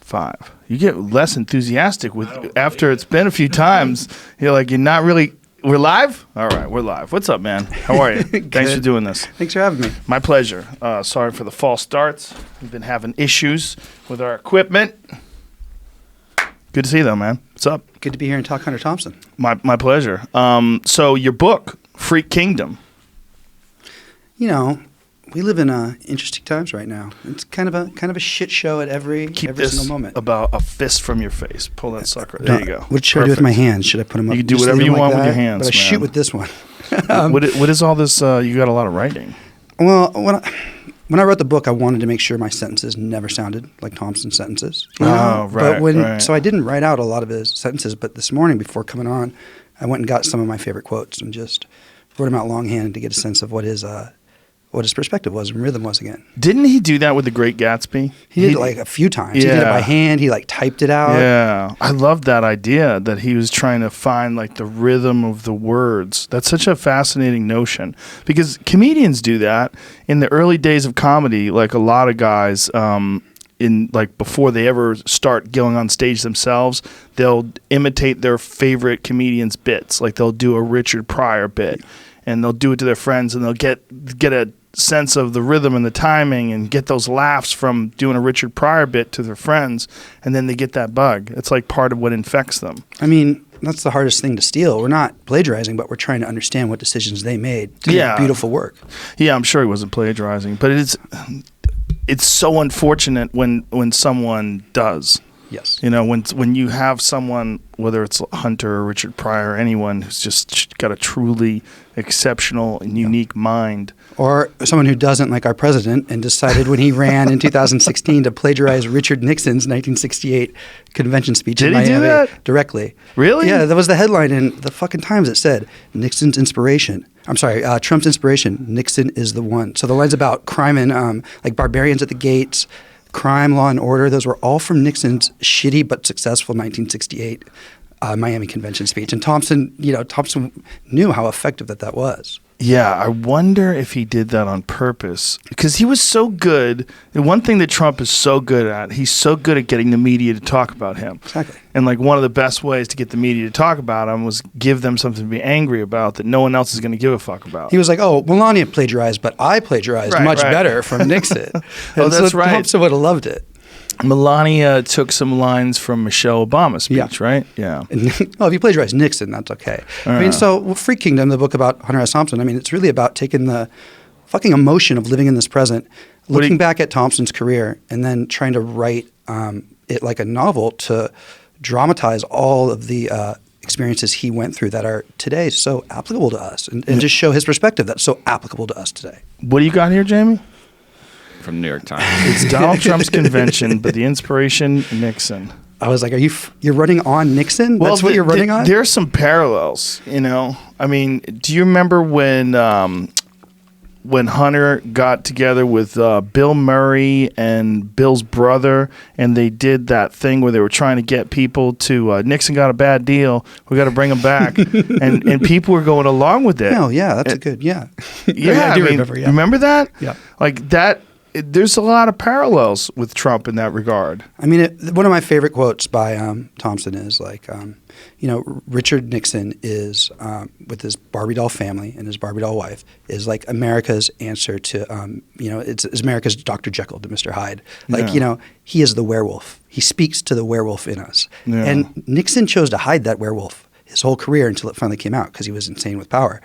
5. You get less enthusiastic after it's been a few times. You're like, you're not really. We're live? All right, we're live. What's up, man? How are you? Thanks for doing this. Thanks for having me. My pleasure. Sorry for the false starts. We've been having issues with our equipment. Good to see you, though, man. What's up? Good to be here and talk Hunter Thompson. My pleasure. So your book, Freak Kingdom. You know, we live in interesting times right now. It's kind of a shit show at every single moment. About a fist from your face. Pull that sucker. There you go. What should I do with my hands? Should I put them up? You can do whatever you want with your hands, but I shoot with this one. What is all this? You got a lot of writing. Well, when I wrote the book, I wanted to make sure my sentences never sounded like Thompson's sentences. Right. But so I didn't write out a lot of his sentences. But this morning, before coming on, I went and got some of my favorite quotes and just wrote them out longhand to get a sense of what his perspective was and rhythm was again. Didn't he do that with The Great Gatsby? He did it like a few times. Yeah. He did it by hand. He like typed it out. Yeah. I love that idea that he was trying to find like the rhythm of the words. That's such a fascinating notion because comedians do that in the early days of comedy. Like a lot of guys, in like before they ever start going on stage themselves, they'll imitate their favorite comedian's bits. Like they'll do a Richard Pryor bit. And they'll do it to their friends, and they'll get a sense of the rhythm and the timing, and get those laughs from doing a Richard Pryor bit to their friends, and then they get that bug. It's like part of what infects them. I mean, that's the hardest thing to steal. We're not plagiarizing, but we're trying to understand what decisions they made to make beautiful work. Yeah, I'm sure he wasn't plagiarizing, but it's so unfortunate when someone does. Yes. You know, when you have someone, whether it's Hunter or Richard Pryor or anyone who's just got a truly exceptional and unique mind. Or someone who doesn't, like our president, and decided when he ran in 2016 to plagiarize Richard Nixon's 1968 convention speech in Miami. Did he do that? Directly. Really? Yeah, that was the headline in the fucking Times. It said, Nixon's inspiration. I'm sorry, Trump's inspiration, Nixon is the one. So the line's about crime and like barbarians at the gates, crime, law and order, those were all from Nixon's shitty but successful 1968 Miami convention speech. And Thompson knew how effective that was. Yeah, I wonder if he did that on purpose because he was so good. The one thing that Trump is so good at, he's so good at getting the media to talk about him. Exactly. And like one of the best ways to get the media to talk about him was give them something to be angry about that no one else is going to give a fuck about. He was like, oh, Melania plagiarized, but I plagiarized better from Nixon. That's right. Thompson would have loved it. Melania took some lines from Michelle Obama's speech, right? Yeah. Well, if you plagiarize Nixon, that's okay. I mean, so Freak Kingdom, the book about Hunter S. Thompson, I mean, it's really about taking the fucking emotion of living in this present, looking back at Thompson's career, and then trying to write it like a novel to dramatize all of the experiences he went through that are today so applicable to us, and just show his perspective that's so applicable to us today. What do you got here, Jamie? From New York Times. It's Donald Trump's convention, but the inspiration, Nixon. I was like, you're running on Nixon? That's what you're running on? There are some parallels, you know. I mean, do you remember when Hunter got together with Bill Murray and Bill's brother, and they did that thing where they were trying to get people to Nixon got a bad deal, we got to bring him back, and people were going along with it. Oh yeah, that's a good Yeah, I do remember. Yeah. Remember that? Yeah, like that. There's a lot of parallels with Trump in that regard. I mean, one of my favorite quotes by Thompson is like, Richard Nixon is, with his Barbie doll family and his Barbie doll wife, is like America's answer to, it's America's Dr. Jekyll to Mr. Hyde. Like, he is the werewolf. He speaks to the werewolf in us. Yeah. And Nixon chose to hide that werewolf his whole career until it finally came out because he was insane with power.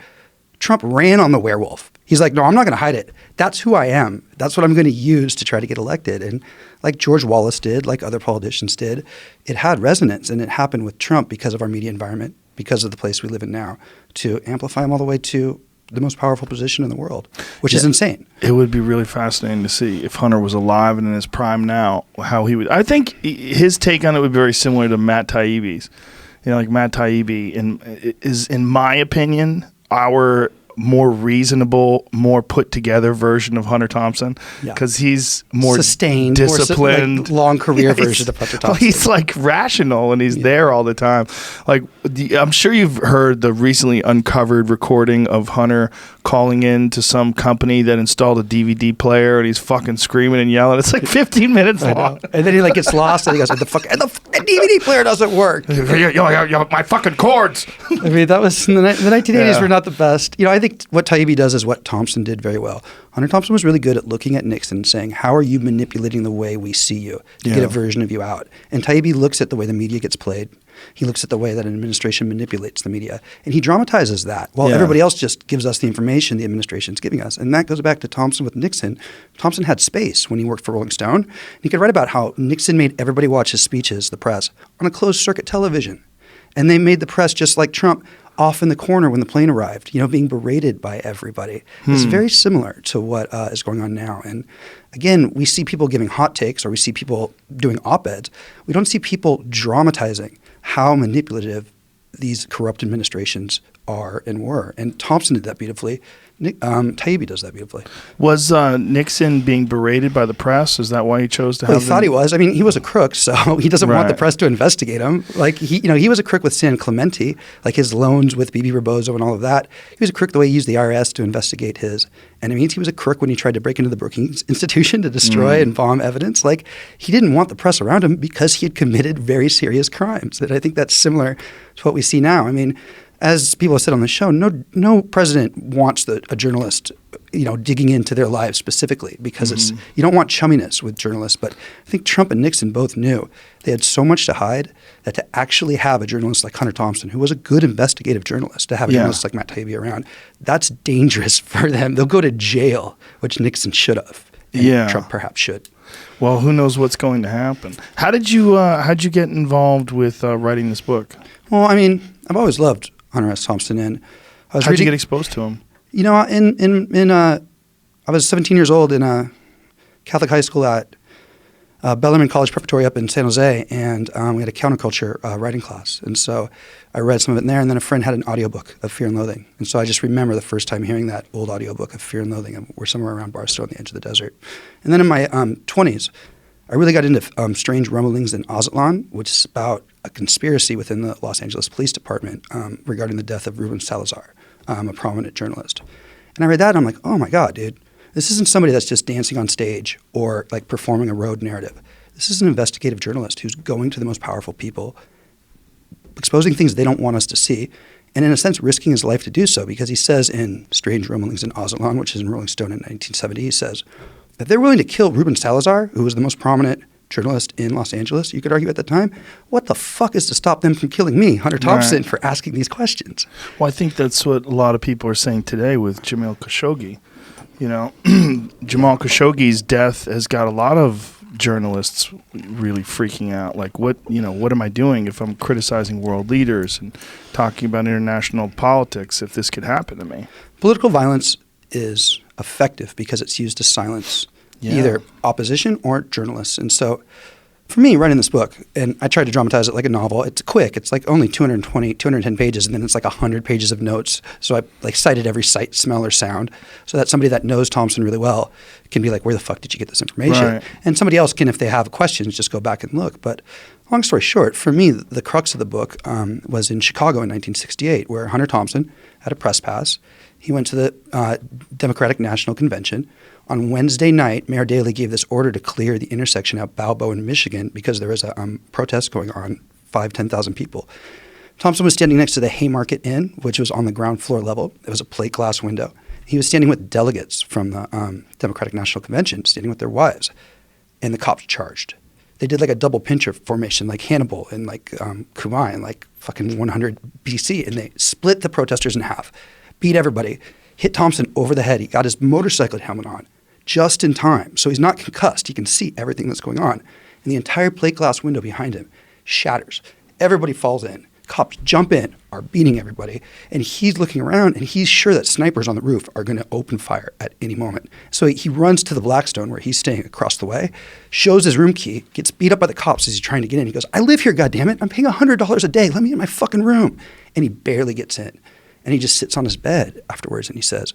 Trump ran on the werewolf. He's like, no, I'm not going to hide it. That's who I am. That's what I'm going to use to try to get elected. And like George Wallace did, like other politicians did, it had resonance. And it happened with Trump because of our media environment, because of the place we live in now, to amplify him all the way to the most powerful position in the world, which is insane. It would be really fascinating to see if Hunter was alive and in his prime now, how he would. I think his take on it would be very similar to Matt Taibbi's. Like Matt Taibbi is, in my opinion, our more reasonable, more put together version of Hunter Thompson because he's more sustained, disciplined, more long career version of Hunter Thompson. Well, he's like rational and he's there all the time. Like I'm sure you've heard the recently uncovered recording of Hunter calling in to some company that installed a DVD player and he's fucking screaming and yelling. It's like 15 minutes long. And then he like gets lost and he goes, the DVD player doesn't work. Yo, my fucking cords. I mean, that was the 1980s were not the best. You know, I think what Taibbi does is what Thompson did very well. Hunter Thompson was really good at looking at Nixon and saying, how are you manipulating the way we see you to get a version of you out? And Taibbi looks at the way the media gets played. He looks at the way that an administration manipulates the media. And he dramatizes that while everybody else just gives us the information the administration's giving us. And that goes back to Thompson with Nixon. Thompson had space when he worked for Rolling Stone. And he could write about how Nixon made everybody watch his speeches, the press, on a closed circuit television. And they made the press, just like Trump, off in the corner when the plane arrived, being berated by everybody. It's very similar to what is going on now. And again, we see people giving hot takes or we see people doing op-eds. We don't see people dramatizing how manipulative these corrupt administrations are and were. And Thompson did that beautifully. Taibbi does that beautifully. Was Nixon being berated by the press? Is that why he chose to have he thought he was. I mean, he was a crook, so he doesn't want the press to investigate him. Like, he was a crook with San Clemente, like his loans with Bibi Rebozo and all of that. He was a crook the way he used the IRS to investigate his enemies. He was a crook when he tried to break into the Brookings Institution to destroy and bomb evidence. Like, he didn't want the press around him because he had committed very serious crimes. And I think that's similar to what we see now. I mean, as people have said on the show, no president wants a journalist, digging into their lives specifically because you don't want chumminess with journalists. But I think Trump and Nixon both knew they had so much to hide that to actually have a journalist like Hunter Thompson, who was a good investigative journalist, to have a journalist like Matt Taibbi around, that's dangerous for them. They'll go to jail, which Nixon should have. And Trump perhaps should. Well, who knows what's going to happen? How'd you get involved with writing this book? Well, I mean, I've always loved Hunter S. Thompson, and how'd you get exposed to him? I was 17 years old in a Catholic high school at Bellarmine College Preparatory up in San Jose, and we had a counterculture writing class, and so I read some of it in there, and then a friend had an audiobook of Fear and Loathing, and so I just remember the first time hearing that old audiobook of Fear and Loathing, and we're somewhere around Barstow on the edge of the desert. And then in my 20s, I really got into Strange Rumblings in Aztlan, which is about a conspiracy within the Los Angeles Police Department regarding the death of Ruben Salazar, a prominent journalist. And I read that and I'm like, oh my God, dude, this isn't somebody that's just dancing on stage or like performing a road narrative. This is an investigative journalist who's going to the most powerful people, exposing things they don't want us to see, and in a sense risking his life to do so, because he says in Strange Rumblings in Aztlan, which is in Rolling Stone in 1970, he says, if they're willing to kill Ruben Salazar, who was the most prominent journalist in Los Angeles, you could argue at the time, what the fuck is to stop them from killing me, Hunter Thompson, for asking these questions? Well, I think that's what a lot of people are saying today with Jamal Khashoggi. Jamal Khashoggi's death has got a lot of journalists really freaking out. Like, what am I doing if I'm criticizing world leaders and talking about international politics if this could happen to me? Political violence is effective because it's used to silence either opposition or journalists. And so for me, writing this book, and I tried to dramatize it like a novel, it's quick. It's like only 210 pages, and then it's like 100 pages of notes. So I cited every sight, smell, or sound so that somebody that knows Thompson really well can be like, where the fuck did you get this information? Right. And somebody else can, if they have questions, just go back and look. But long story short, for me, the crux of the book was in Chicago in 1968, where Hunter Thompson had a press pass. He went to the Democratic National Convention. On Wednesday night, Mayor Daley gave this order to clear the intersection at Balboa in Michigan because there was a protest going on, 10,000 people. Thompson was standing next to the Haymarket Inn, which was on the ground floor level. It was a plate glass window. He was standing with delegates from the Democratic National Convention, standing with their wives, and the cops charged. They did like a double pincher formation, like Hannibal and like Kumai in like fucking 100 BC, and they split the protesters in half, beat everybody, hit Thompson over the head. He got his motorcycle helmet on just in time. So he's not concussed. He can see everything that's going on. And the entire plate glass window behind him shatters. Everybody falls in. Cops jump in, are beating everybody. And he's looking around, and he's sure that snipers on the roof are going to open fire at any moment. So he runs to the Blackstone where he's staying across the way, shows his room key, gets beat up by the cops as he's trying to get in. He goes, I live here, goddammit. I'm paying $100 a day. Let me in my fucking room. And he barely gets in. And he just sits on his bed afterwards and he says,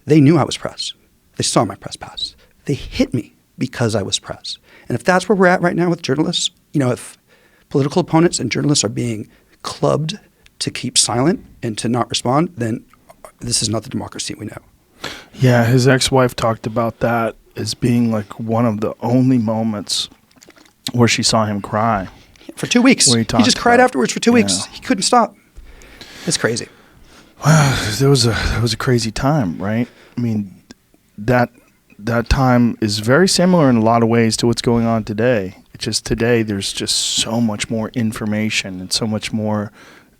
they knew I was press. They saw my press pass. They hit me because I was press. And if that's where we're at right now with journalists, if political opponents and journalists are being clubbed to keep silent and to not respond, then this is not the democracy we know. Yeah, his ex-wife talked about that as being like one of the only moments where she saw him cry. For 2 weeks. He just cried afterwards for 2 weeks. He couldn't stop. It's crazy. Wow, there was a crazy time, right? I mean, that time is very similar in a lot of ways to what's going on today. It's just today there's just so much more information and so much more.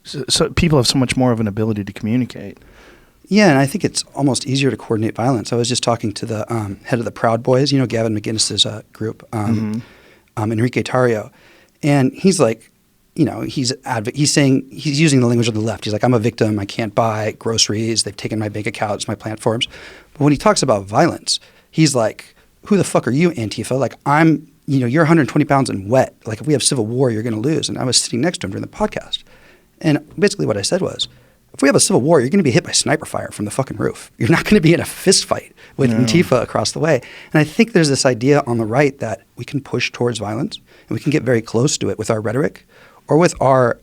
So people have so much more of an ability to communicate. Yeah, and I think it's almost easier to coordinate violence. I was just talking to the head of the Proud Boys, Gavin McInnes's group, Enrique Tarrio, and he's like, he's using the language of the left. He's like, I'm a victim. I can't buy groceries. They've taken my bank accounts, my platforms. But when he talks about violence, he's like, who the fuck are you, Antifa? Like, you're 120 pounds and wet. Like, if we have civil war, you're going to lose. And I was sitting next to him during the podcast. And basically what I said was, if we have a civil war, you're going to be hit by sniper fire from the fucking roof. You're not going to be in a fist fight with Antifa across the way. And I think there's this idea on the right that we can push towards violence and we can get very close to it with our rhetoric or with our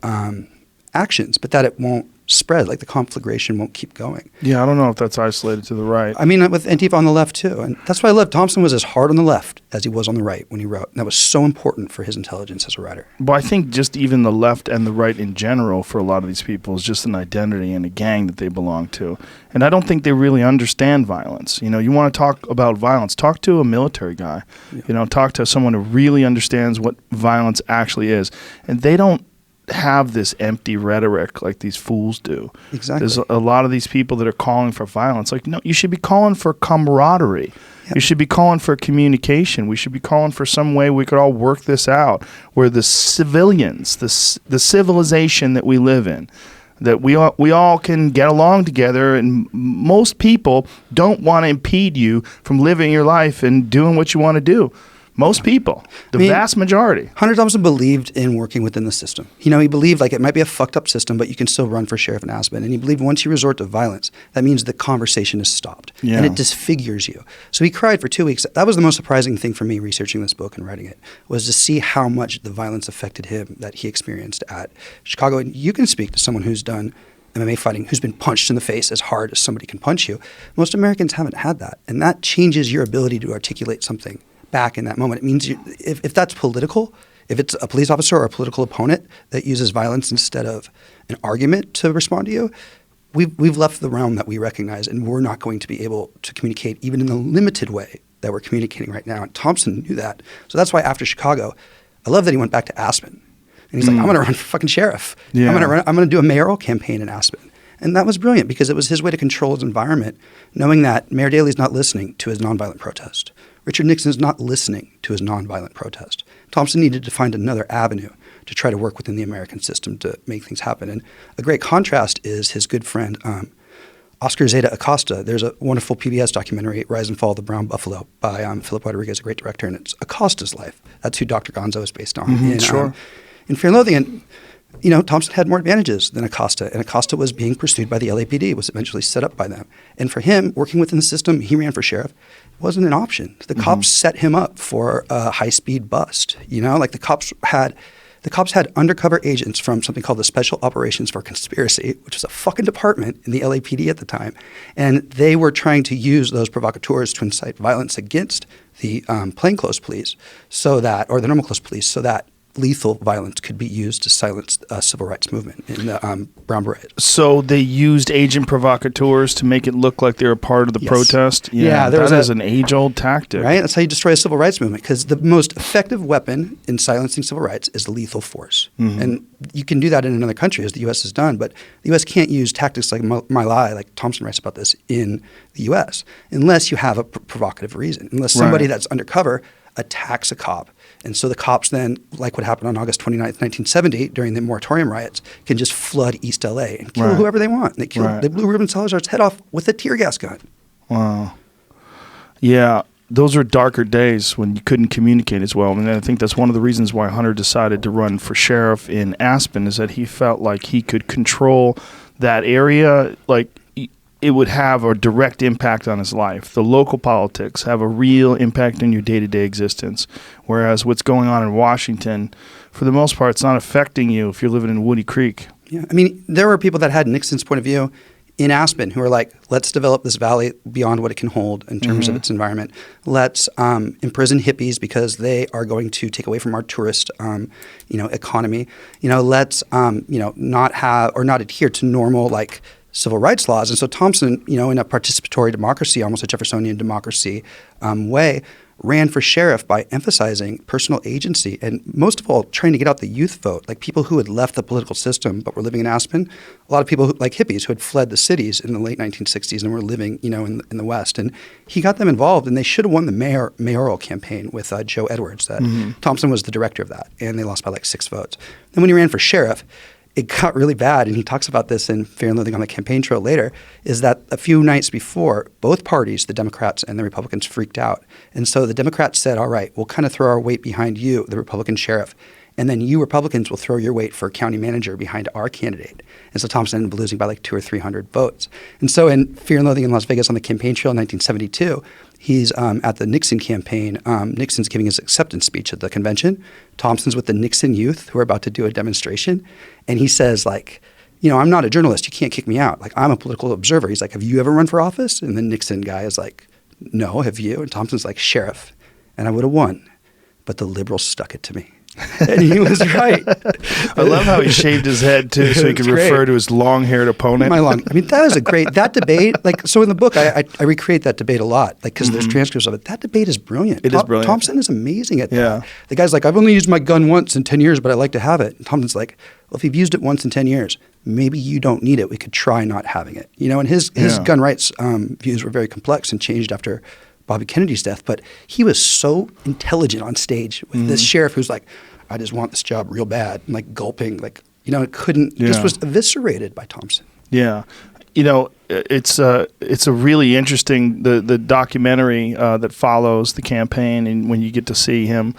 actions, but that it won't spread, like the conflagration won't keep going. Yeah, I don't know if that's isolated to the right. I mean, with Antifa on the left too. And that's why I love Thompson was as hard on the left as he was on the right when he wrote. And that was so important for his intelligence as a writer. But I think just even the left and the right in general for a lot of these people is just an identity and a gang that they belong to. And I don't think they really understand violence. You want to talk about violence, talk to a military guy. Yeah. Talk to someone who really understands what violence actually is. And they don't have this empty rhetoric like these fools do. Exactly. There's a lot of these people that are calling for violence. Like, no, you should be calling for camaraderie. Yep. You should be calling for communication. We should be calling for some way we could all work this out where the civilians, the civilization that we live in, that we all can get along together, and most people don't want to impede you from living your life and doing what you want to do. Most people, vast majority. Hunter Thompson believed in working within the system. He believed like it might be a fucked up system, but you can still run for sheriff in Aspen. And he believed once you resort to violence, that means the conversation is stopped. Yeah. And it disfigures you. So he cried for 2 weeks. That was the most surprising thing for me researching this book and writing it, was to see how much the violence affected him that he experienced at Chicago. And you can speak to someone who's done MMA fighting, who's been punched in the face as hard as somebody can punch you. Most Americans haven't had that. And that changes your ability to articulate something back in that moment. It means if that's political, if it's a police officer or a political opponent that uses violence instead of an argument to respond to you, we've left the realm that we recognize, and we're not going to be able to communicate even in the limited way that we're communicating right now. And Thompson knew that. So that's why after Chicago, I love that he went back to Aspen. And he's like, I'm going to run for fucking sheriff. Yeah. I'm going to do a mayoral campaign in Aspen. And that was brilliant because it was his way to control his environment, knowing that Mayor Daley's not listening to his nonviolent protest. Richard Nixon is not listening to his nonviolent protest. Thompson needed to find another avenue to try to work within the American system to make things happen. And a great contrast is his good friend, Oscar Zeta Acosta. There's a wonderful PBS documentary, Rise and Fall of the Brown Buffalo, by Philip Rodriguez, a great director, and it's Acosta's life. That's who Dr. Gonzo is based on. In Fear and Loathing. And Thompson had more advantages than Acosta, and Acosta was being pursued by the LAPD, was eventually set up by them. And for him, working within the system, he ran for sheriff, wasn't an option. The cops set him up for a high-speed bust. The cops had undercover agents from something called the Special Operations for Conspiracy, which was a fucking department in the LAPD at the time. And they were trying to use those provocateurs to incite violence against the plainclothes police or the normal clothes police, so that lethal violence could be used to silence a civil rights movement in the Brown Berets. So they used agent provocateurs to make it look like they were part of the protest? Yeah, that is an age-old tactic. Right? That's how you destroy a civil rights movement, because the most effective weapon in silencing civil rights is lethal force. And you can do that in another country, as the U.S. has done, but the U.S. can't use tactics like My Lai, like Thompson writes about this, in the U.S., unless you have a provocative reason, unless somebody that's undercover attacks a cop. And so the cops then, like what happened on August 29th, 1970, during the moratorium riots, can just flood East L.A. and kill whoever they want. They blew Ruben Salazar's head off with a tear gas gun. Wow. Yeah, those are darker days when you couldn't communicate as well. And I think that's one of the reasons why Hunter decided to run for sheriff in Aspen, is that he felt like he could control that area, like, it would have a direct impact on his life. The local politics have a real impact on your day-to-day existence, whereas what's going on in Washington, for the most part, it's not affecting you if you're living in Woody Creek. Yeah, I mean, there were people that had Nixon's point of view in Aspen who were like, let's develop this valley beyond what it can hold in terms of its environment. Let's imprison hippies because they are going to take away from our tourist, economy. Let's, not have or not adhere to normal, like, civil rights laws. And so Thompson, in a participatory democracy, almost a Jeffersonian democracy way, ran for sheriff by emphasizing personal agency and most of all trying to get out the youth vote, like people who had left the political system but were living in Aspen. A lot of people like hippies who had fled the cities in the late 1960s and were living, in the West. And he got them involved, and they should have won the mayoral campaign with Joe Edwards. That Thompson was the director of that, and they lost by like 6 votes. Then when he ran for sheriff, it got really bad, and he talks about this in Fear and Loathing on the Campaign Trail later, is that a few nights before, both parties, the Democrats and the Republicans, freaked out. And so the Democrats said, all right, we'll kind of throw our weight behind you, the Republican sheriff, and then you Republicans will throw your weight for county manager behind our candidate. And so Thompson ended up losing by like 200 or 300 votes. And so in Fear and Loathing in Las Vegas on the Campaign Trail in 1972, he's at the Nixon campaign. Nixon's giving his acceptance speech at the convention. Thompson's with the Nixon youth who are about to do a demonstration. And he says, like, I'm not a journalist. You can't kick me out. Like, I'm a political observer. He's like, have you ever run for office? And the Nixon guy is like, no, have you? And Thompson's like, sheriff. And I would have won. But the liberals stuck it to me. And he was right. I love how he shaved his head too, so he could refer to his long-haired opponent. That was that debate. Like, so in the book, I recreate that debate a lot, like, because there's transcripts of it. That debate is brilliant. It is brilliant. Thompson is amazing at that. The guy's like, I've only used my gun once in 10 years, but I like to have it. And Thompson's like, well, if you've used it once in 10 years, maybe you don't need it. We could try not having it. And his gun rights views were very complex and changed after Bobby Kennedy's death, but he was so intelligent on stage with this sheriff who's like, I just want this job real bad, and like gulping, like, it couldn't, just was eviscerated by Thompson. Yeah. It's a really interesting, the documentary that follows the campaign, and when you get to see him,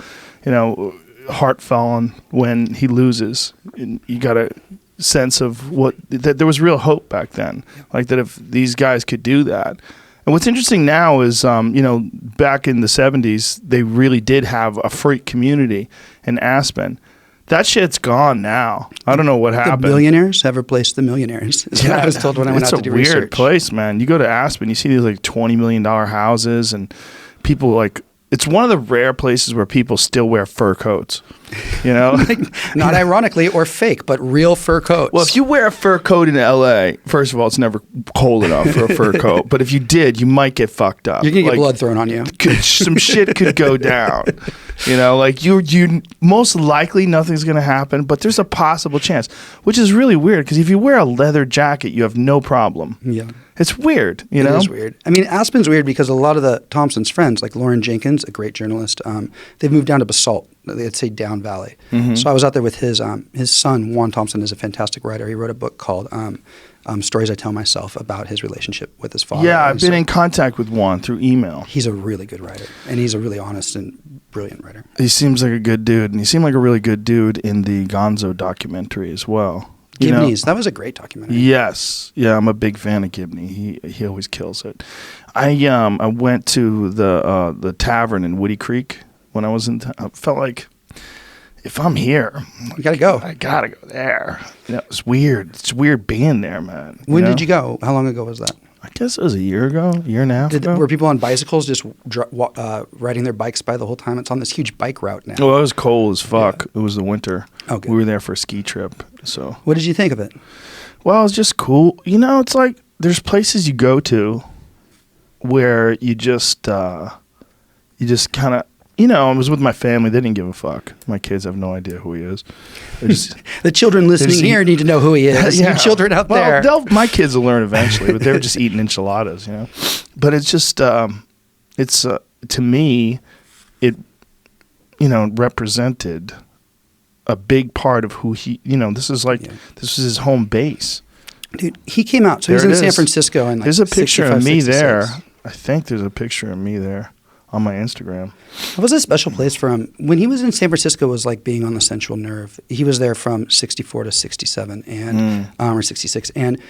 heart-fallen when he loses, and you got a sense of that there was real hope back then, like that if these guys could do that. And what's interesting now is, back in the 70s, they really did have a freak community in Aspen. That shit's gone now. I don't know what happened. The billionaires have replaced the millionaires. Is what I was told when I went out to do research. It's a weird place, man. You go to Aspen, you see these like $20 million houses, and people like, it's one of the rare places where people still wear fur coats. Like, not ironically or fake, but real fur coats. Well, if you wear a fur coat in LA, first of all, it's never cold enough for a fur coat. But if you did, you might get fucked up. You're gonna get blood thrown on you. Some shit could go down. Like you most likely nothing's gonna happen, but there's a possible chance, which is really weird because if you wear a leather jacket, you have no problem. Yeah. It's weird, It is weird. I mean, Aspen's weird because a lot of the Thompson's friends, like Lauren Jenkins, a great journalist, they've moved down to Basalt. They'd say Down Valley. So I was out there with his son, Juan Thompson, is a fantastic writer. He wrote a book called Stories I Tell Myself about his relationship with his father. Yeah, I've been in contact with Juan through email. He's a really good writer, and he's a really honest and brilliant writer. He seems like a good dude, and he seemed like a really good dude in the Gonzo documentary as well. Gibney's, that was a great documentary. Yes. Yeah, I'm a big fan of Gibney. He always kills it. I went to the tavern in Woody Creek when I was in I felt like if I'm here, you gotta go. I gotta go there. It's weird. It's weird being there, man. When did you go? How long ago was that? I guess it was a year and a half ago. Were people on bicycles just riding their bikes by the whole time? It's on this huge bike route now. Well, it was cold as fuck. Yeah. It was the winter. Okay. We were there for a ski trip. So. What did you think of it? Well, it was just cool. It's like there's places you go to where you just kind of, I was with my family. They didn't give a fuck. My kids have no idea who he is. The children listening here need to know who he is. Yeah. Your children out there. My kids will learn eventually, but they were just eating enchiladas, But it's just, to me, it, represented a big part of who he, this is like, this was his home base. Dude, he came out. So he was in San Francisco. And there's a picture of me 66. there. I think there's a picture of me there on my Instagram. It was a special place for him. When he was in San Francisco, it was like being on the central nerve. He was there from 64 to 67 and or 66. And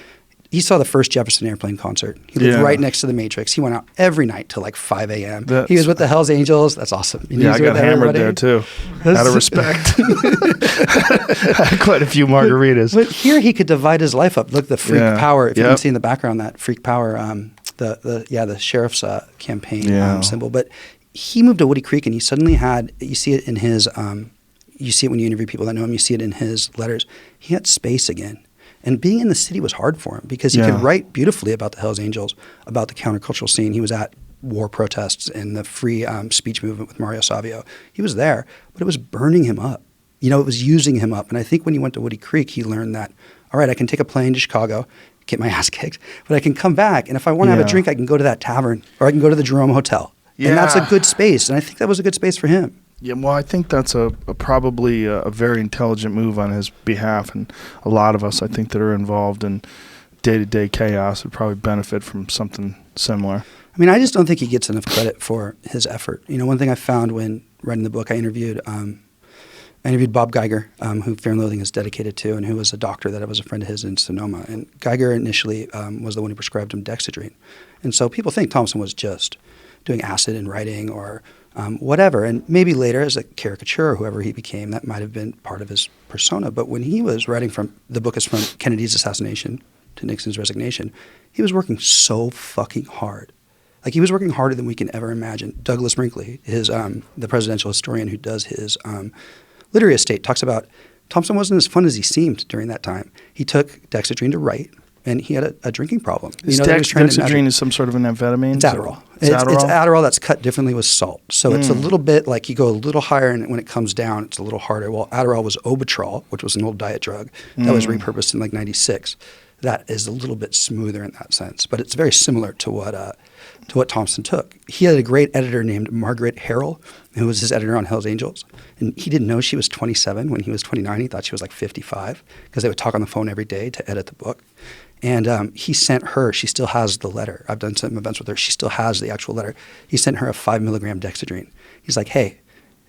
he saw the first Jefferson Airplane concert. He lived right next to the Matrix. He went out every night till like 5 a.m. He was with the Hells Angels. That's awesome. I got hammered there too. Out of respect. I had quite a few margaritas. But here he could divide his life up. Look, the Freak Power. If you can see in the background, that Freak Power, the sheriff's campaign symbol. But he moved to Woody Creek, and he suddenly had, you see it in his, you see it when you interview people that know him, you see it in his letters. He had space again. And being in the city was hard for him because he could write beautifully about the Hells Angels, about the countercultural scene. He was at war protests and the free speech movement with Mario Savio. He was there, but it was burning him up. You know, it was using him up. And I think when he went to Woody Creek, he learned that, all right, I can take a plane to Chicago, get my ass kicked, but I can come back. And if I want to have a drink, I can go to that tavern or I can go to the Jerome Hotel. Yeah. And that's a good space. And I think that was a good space for him. Yeah, well, I think that's probably a very intelligent move on his behalf, and a lot of us, I think, that are involved in day-to-day chaos would probably benefit from something similar. I mean, I just don't think he gets enough credit for his effort. You know, one thing I found when writing the book, I interviewed Bob Geiger, who Fear and Loathing is dedicated to, and who was a doctor that was a friend of his in Sonoma. And Geiger initially was the one who prescribed him dexedrine. And so people think Thompson was just doing acid and writing or whatever. And maybe later as a caricature or whoever he became, that might have been part of his persona. But when he was writing the book is from Kennedy's assassination to Nixon's resignation, he was working so fucking hard. Like he was working harder than we can ever imagine. Douglas Brinkley, the presidential historian who does his literary estate, talks about Thompson wasn't as fun as he seemed during that time. He took dexedrine to write, and he had a drinking problem. Dexedrine is some sort of an amphetamine? It's Adderall. It's Adderall that's cut differently with salt. So it's a little bit like you go a little higher, and when it comes down, it's a little harder. Well, Adderall was Obitrol, which was an old diet drug that was repurposed in like 96. That is a little bit smoother in that sense. But it's very similar to what Thompson took. He had a great editor named Margaret Harrell, who was his editor on Hells Angels. And he didn't know she was 27 when he was 29. He thought she was like 55 because they would talk on the phone every day to edit the book. And he sent her, she still has the letter. I've done some events with her. She still has the actual letter. He sent her a 5 milligram dexedrine. He's like, hey,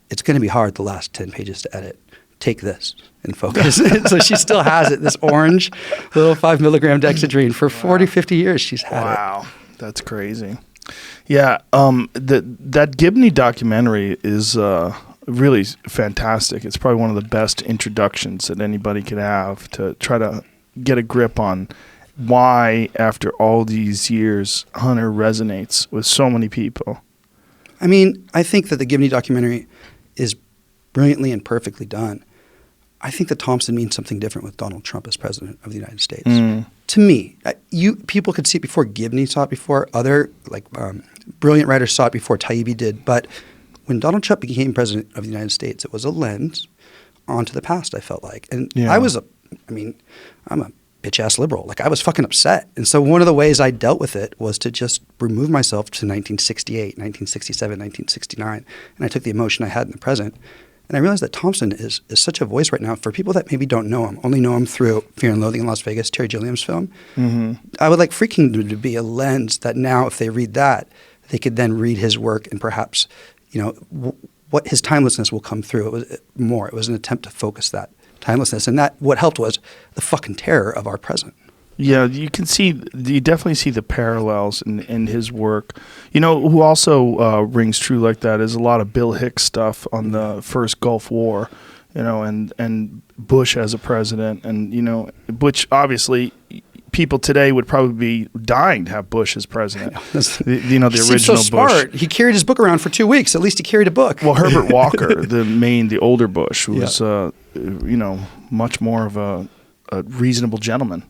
it's going to be hard the last 10 pages to edit. Take this and focus. So she still has it, this orange little 5 milligram dexedrine. For 40, 50 years, she's had it. Wow, that's crazy. Yeah, that Gibney documentary is really fantastic. It's probably one of the best introductions that anybody could have to try to get a grip on why, after all these years, Hunter resonates with so many people. I mean, I think that the Gibney documentary is brilliantly and perfectly done. I think that Thompson means something different with Donald Trump as president of the United States. To me, people could see it before. Gibney saw it before. Other brilliant writers saw it before. Taibbi did. But when Donald Trump became president of the United States, it was a lens onto the past, I felt like. And I'm a bitch-ass liberal. Like, I was fucking upset. And so one of the ways I dealt with it was to just remove myself to 1968, 1967, 1969. And I took the emotion I had in the present. And I realized that Thompson is such a voice right now for people that maybe don't know him, only know him through Fear and Loathing in Las Vegas, Terry Gilliam's film. I would like Free Kingdom to be a lens that now, if they read that, they could then read his work and perhaps, what his timelessness will come through. It was an attempt to focus that timelessness. And that what helped was the fucking terror of our present. Yeah, you definitely see the parallels in his work. You know, who also rings true like that is a lot of Bill Hicks stuff on the first Gulf War, and Bush as a president, and, which obviously people today would probably be dying to have Bush as president. The original so smart. Bush. He carried his book around for 2 weeks. At least he carried a book. Well, Herbert Walker, the older Bush, who was, much more of a reasonable gentleman.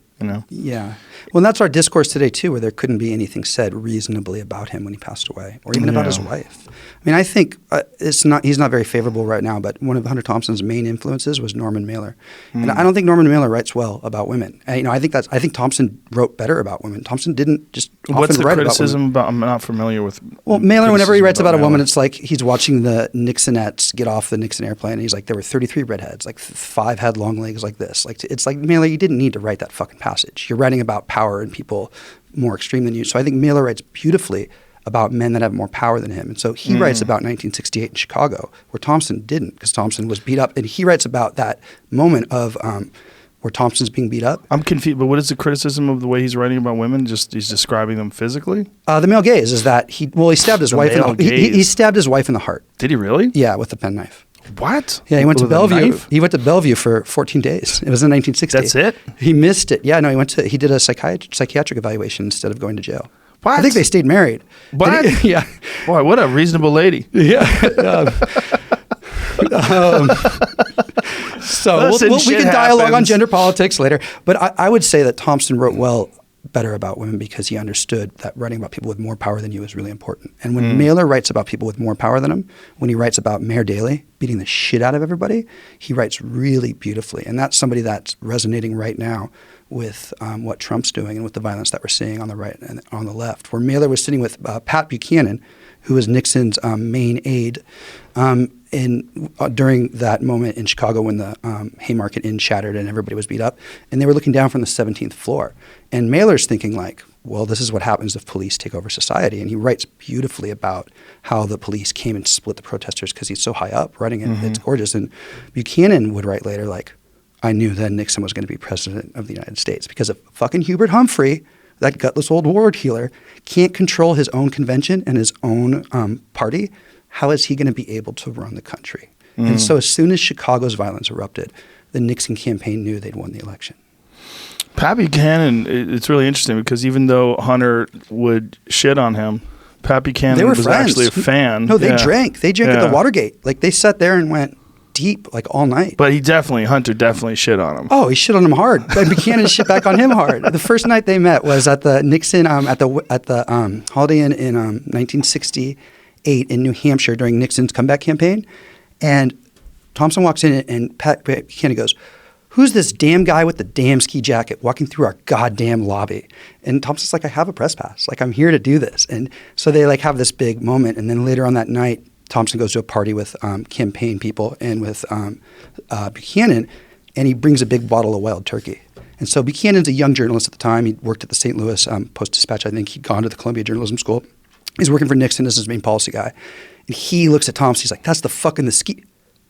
Yeah. Well, and that's our discourse today, too, where there couldn't be anything said reasonably about him when he passed away, or even about his wife. I mean, I think he's not very favorable right now, but one of Hunter Thompson's main influences was Norman Mailer. And I don't think Norman Mailer writes well about women. I think Thompson wrote better about women. Thompson didn't just What's often the write criticism about women. I'm not familiar with. Well, Mailer, whenever he writes about a woman, it's like he's watching the Nixonettes get off the Nixon airplane, and he's like, there were 33 redheads, like 5 had long legs like this. Like, it's like, Mailer, you didn't need to write that fucking passage. You're writing about power and people more extreme than you. So I think Mailer writes beautifully about men that have more power than him. And so he writes about 1968 in Chicago, where Thompson didn't, because Thompson was beat up. And he writes about that moment of where Thompson's being beat up. I'm confused, but what is the criticism of the way he's writing about women? Just he's describing them physically? The male gaze is that he stabbed his wife. He stabbed his wife in the heart. Did he really? Yeah, with a penknife. What? Yeah, he went to With a Bellevue. knife? He went to Bellevue for 14 days. It was in 1960. That's it? He missed it. Yeah, no, he did a psychiatric evaluation instead of going to jail. What? I think they stayed married. What? Yeah. Boy, what a reasonable lady. Yeah. So Listen, we shit can dialogue on happens. gender politics later. But I would say that Thompson wrote better about women because he understood that writing about people with more power than you is really important. And when Mailer writes about people with more power than him, when he writes about Mayor Daley beating the shit out of everybody, he writes really beautifully. And that's somebody that's resonating right now with what Trump's doing and with the violence that we're seeing on the right and on the left. Where Mailer was sitting with Pat Buchanan, who was Nixon's main aide, during that moment in Chicago when the Haymarket Inn shattered and everybody was beat up, and they were looking down from the 17th floor. And Mailer's thinking like, well, this is what happens if police take over society. And he writes beautifully about how the police came and split the protesters because he's so high up writing it. It's gorgeous. And Buchanan would write later like, I knew then Nixon was going to be president of the United States because if fucking Hubert Humphrey, that gutless old war healer, can't control his own convention and his own party, how is he going to be able to run the country? And so as soon as Chicago's violence erupted, the Nixon campaign knew they'd won the election. Pat Buchanan, it's really interesting because even though Hunter would shit on him, Pat Buchanan was friends. actually a fan. No, they drank. They drank at Yeah. the Watergate. Like they sat there and went deep like all night. But Hunter definitely shit on him. Oh, he shit on him hard. And Buchanan shit back on him hard. The first night they met was at the Nixon at the Holiday Inn in 1968 in New Hampshire during Nixon's comeback campaign. And Thompson walks in and Pat Buchanan goes, "Who's this damn guy with the damn ski jacket walking through our goddamn lobby?" And Thompson's like, "I have a press pass. Like I'm here to do this." And so they like have this big moment. And then later on that night, Thompson goes to a party with campaign people and with Buchanan, and he brings a big bottle of wild turkey. And so Buchanan's a young journalist at the time. He worked at the St. Louis Post-Dispatch. I think he'd gone to the Columbia Journalism School. He's working for Nixon as his main policy guy. And he looks at Thompson. He's like, "That's the fucking the ski.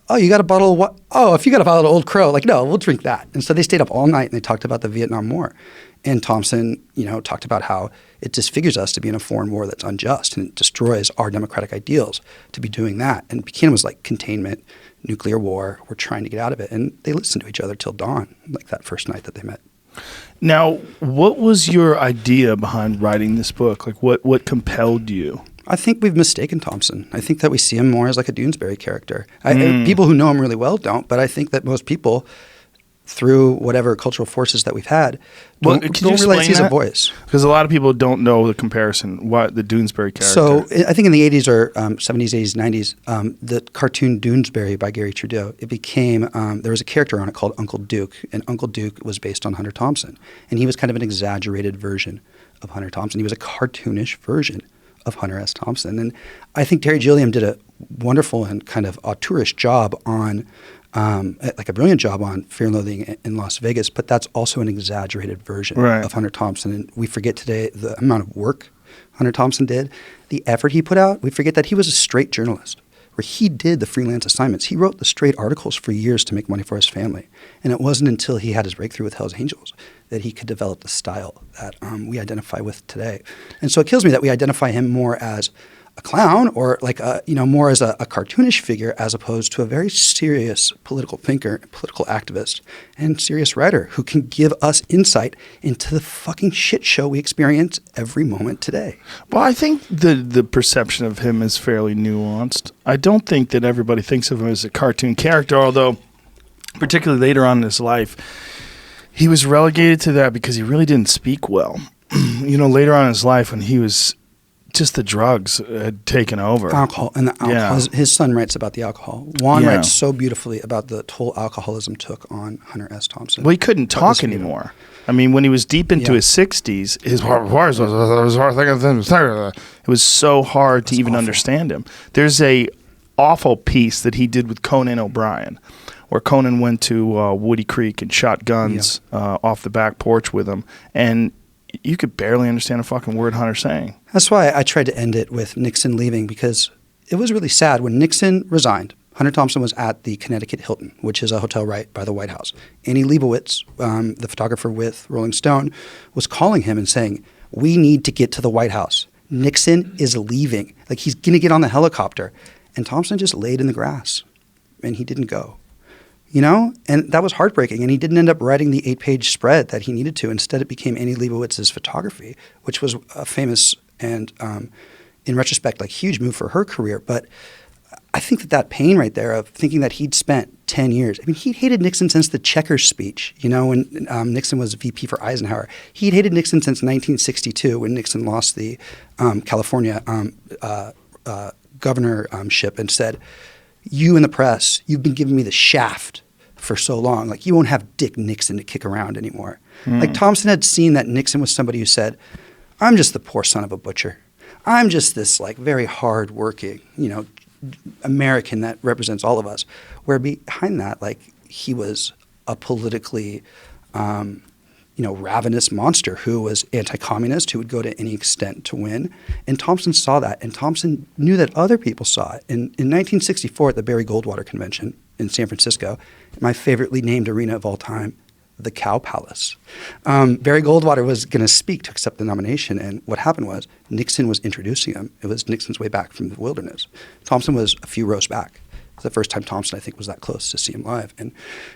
Oh, you got a bottle of what? Oh, if you got a bottle of Old Crow, like, no, we'll drink that." And so they stayed up all night and they talked about the Vietnam War. And Thompson, talked about how it disfigures us to be in a foreign war that's unjust and it destroys our democratic ideals to be doing that. And Buchanan was like, containment, nuclear war, we're trying to get out of it. And they listened to each other till dawn, like that first night that they met. Now, what was your idea behind writing this book? Like, what compelled you? I think we've mistaken Thompson. I think that we see him more as like a Doonesbury character. People who know him really well don't, but I think that most people, through whatever cultural forces that we've had, don't realize he's a voice. Because a lot of people don't know the comparison, the Doonesbury character. So I think in the 80s or 70s, 80s, 90s, the cartoon Doonesbury by Gary Trudeau, it became, there was a character on it called Uncle Duke, and Uncle Duke was based on Hunter Thompson. And he was kind of an exaggerated version of Hunter Thompson. He was a cartoonish version of Hunter S. Thompson. And I think Terry Gilliam did a wonderful and kind of auteurish job on, like a brilliant job on Fear and Loathing in Las Vegas, but that's also an exaggerated version of Hunter Thompson. And we forget today the amount of work Hunter Thompson did, the effort he put out. We forget that he was a straight journalist, where he did the freelance assignments. He wrote the straight articles for years to make money for his family. And it wasn't until he had his breakthrough with Hell's Angels that he could develop the style that we identify with today. And so it kills me that we identify him more as a clown or like more as a cartoonish figure as opposed to a very serious political thinker, political activist, and serious writer who can give us insight into the fucking shit show we experience every moment today. Well, I think the perception of him is fairly nuanced. I don't think that everybody thinks of him as a cartoon character, although particularly later on in his life, he was relegated to that because he really didn't speak well. Later on in his life when he was just the drugs had taken over. Alcohol and the alcohol. Yeah. His son writes about the alcohol. Juan writes so beautifully about the toll alcoholism took on Hunter S. Thompson. Well, he couldn't talk anymore. I mean, when he was deep into his 60s, it was so hard to even understand him. There's a awful piece that he did with Conan O'Brien, where Conan went to Woody Creek and shot guns off the back porch with him, and you could barely understand a fucking word Hunter's saying. That's why I tried to end it with Nixon leaving, because it was really sad. When Nixon resigned, Hunter Thompson was at the Connecticut Hilton, which is a hotel right by the White House. Annie Leibovitz, the photographer with Rolling Stone, was calling him and saying, "We need to get to the White House. Nixon is leaving. Like, he's going to get on the helicopter." And Thompson just laid in the grass, and he didn't go. You know? And that was heartbreaking. And he didn't end up writing the 8-page spread that he needed to. Instead, it became Annie Leibovitz's photography, which was a famous and, in retrospect, like, huge move for her career. But I think that pain right there of thinking that he'd spent 10 years. I mean, he'd hated Nixon since the Checkers speech, you know, when Nixon was VP for Eisenhower. He'd hated Nixon since 1962 when Nixon lost the California governorship and said, "You in the press, you've been giving me the shaft for so long. Like, you won't have Dick Nixon to kick around anymore." Like, Thompson had seen that Nixon was somebody who said, "I'm just the poor son of a butcher. I'm just this, like, very hardworking, you know, American that represents all of us." Where behind that, like, he was a politically, ravenous monster who was anti-communist, who would go to any extent to win. And Thompson saw that, and Thompson knew that other people saw it. In 1964 at the Barry Goldwater Convention in San Francisco, my favoritely named arena of all time, the Cow Palace. Barry Goldwater was going to speak to accept the nomination, and what happened was Nixon was introducing him. It was Nixon's way back from the wilderness. Thompson was a few rows back. It was the first time Thompson, I think, was that close to see him live. And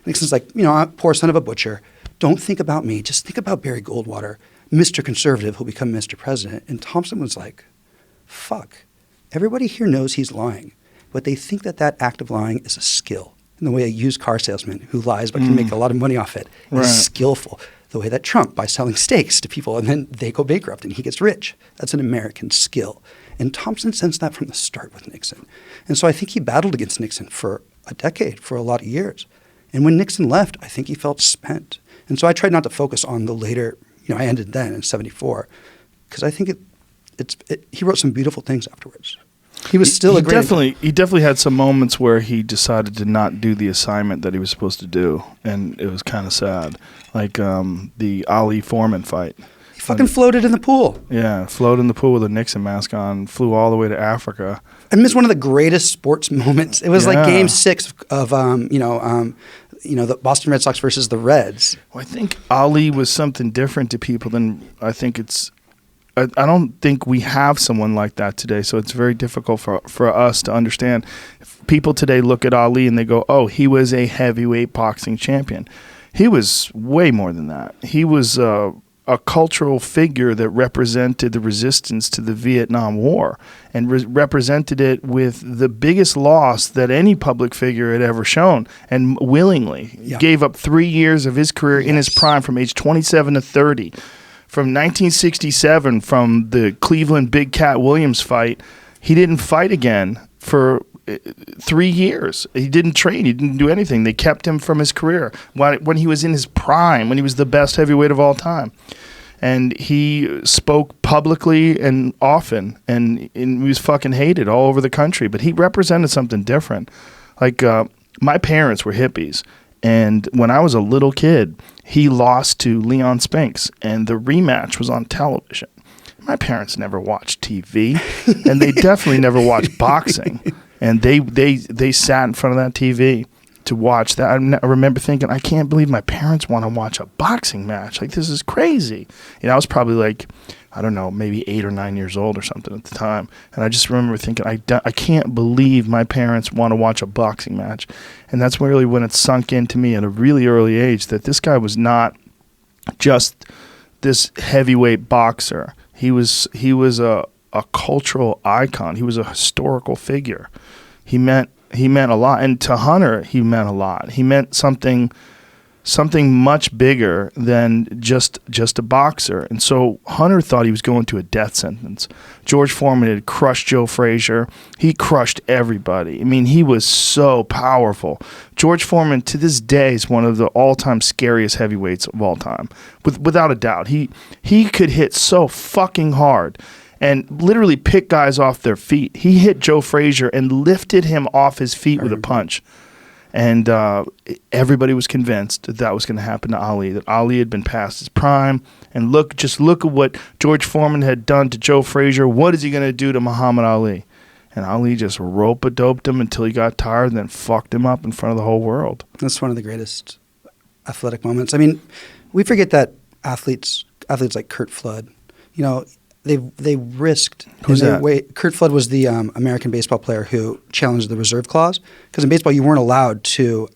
Nixon's like, "You know, I'm a poor son of a butcher. Don't think about me. Just think about Barry Goldwater, Mr. Conservative, who'll become Mr. President." And Thompson was like, "Fuck. Everybody here knows he's lying, but they think that that act of lying is a skill." In the way a used car salesman who lies but can make a lot of money off it is skillful. The way that Trump, by selling steaks to people and then they go bankrupt and he gets rich, that's an American skill. And Thompson sensed that from the start with Nixon. And so I think he battled against Nixon for a decade, for a lot of years. And when Nixon left, I think he felt spent. And so I tried not to focus on the later, I ended then in 74, because I think he wrote some beautiful things afterwards. He was still a great... He definitely had some moments where he decided to not do the assignment that he was supposed to do, and it was kind of sad. Like the Ali Foreman fight. He fucking floated in the pool. Yeah, floated in the pool with a Nixon mask on, flew all the way to Africa. I missed one of the greatest sports moments. It was like Game 6 of the Boston Red Sox versus the Reds. Well, I think Ali was something different to people than I think it's... I don't think we have someone like that today, so it's very difficult for us to understand. People today look at Ali and they go, "Oh, he was a heavyweight boxing champion." He was way more than that. He was a cultural figure that represented the resistance to the Vietnam War and represented it with the biggest loss that any public figure had ever shown, and willingly gave up 3 years of his career in his prime from age 27 to 30. From 1967, from the Cleveland Big Cat Williams fight, he didn't fight again for 3 years. He didn't train. He didn't do anything. They kept him from his career when he was in his prime, when he was the best heavyweight of all time. And he spoke publicly and often, and he was fucking hated all over the country. But he represented something different. Like, my parents were hippies. And when I was a little kid, he lost to Leon Spinks, and the rematch was on television. My parents never watched TV, and they definitely never watched boxing. And they sat in front of that TV to watch that. I remember thinking, I can't believe my parents want to watch a boxing match. Like, this is crazy. I was probably like, I don't know, maybe 8 or 9 years old or something at the time. And I just remember thinking, I can't believe my parents want to watch a boxing match. And that's really when it sunk into me at a really early age that this guy was not just this heavyweight boxer. He was a cultural icon. He was a historical figure. He meant a lot. And to Hunter, he meant a lot. He meant something much bigger than just a boxer. And so Hunter thought he was going to a death sentence. George Foreman had crushed Joe Frazier. He crushed everybody. I mean, he was so powerful. George Foreman, to this day, is one of the all-time scariest heavyweights of all time, without a doubt. He could hit so fucking hard and literally pick guys off their feet. He hit Joe Frazier and lifted him off his feet with a punch. And everybody was convinced that that was going to happen to Ali, that Ali had been past his prime. And just look at what George Foreman had done to Joe Frazier. What is he going to do to Muhammad Ali? And Ali just rope-a-doped him until he got tired and then fucked him up in front of the whole world. That's one of the greatest athletic moments. I mean, we forget that athletes like Curt Flood, you know, they risked. Who's that? Curt Flood was the American baseball player who challenged the reserve clause, because in baseball you weren't allowed to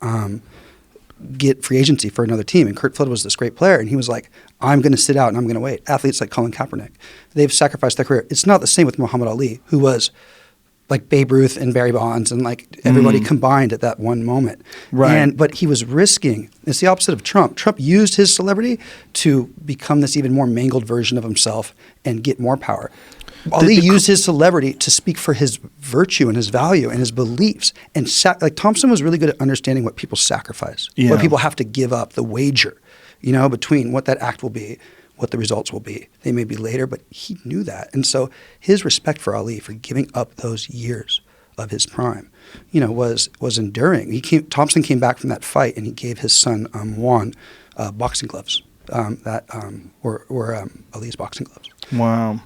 get free agency for another team. And Curt Flood was this great player, and he was like, I'm going to sit out and I'm going to wait. Athletes like Colin Kaepernick, they've sacrificed their career. It's not the same with Muhammad Ali, who was like Babe Ruth and Barry Bonds and like everybody combined at that one moment. Right. But he was risking, it's the opposite of Trump. Trump used his celebrity to become this even more mangled version of himself and get more power. Ali used his celebrity to speak for his virtue and his value and his beliefs. And like Thompson was really good at understanding what people sacrifice, what people have to give up, the wager, you know, between what that act will be, what the results will be. They may be later, but he knew that. And so his respect for Ali for giving up those years of his prime, you know, was enduring. Thompson came back from that fight and he gave his son Juan boxing gloves that were Ali's boxing gloves. Wow.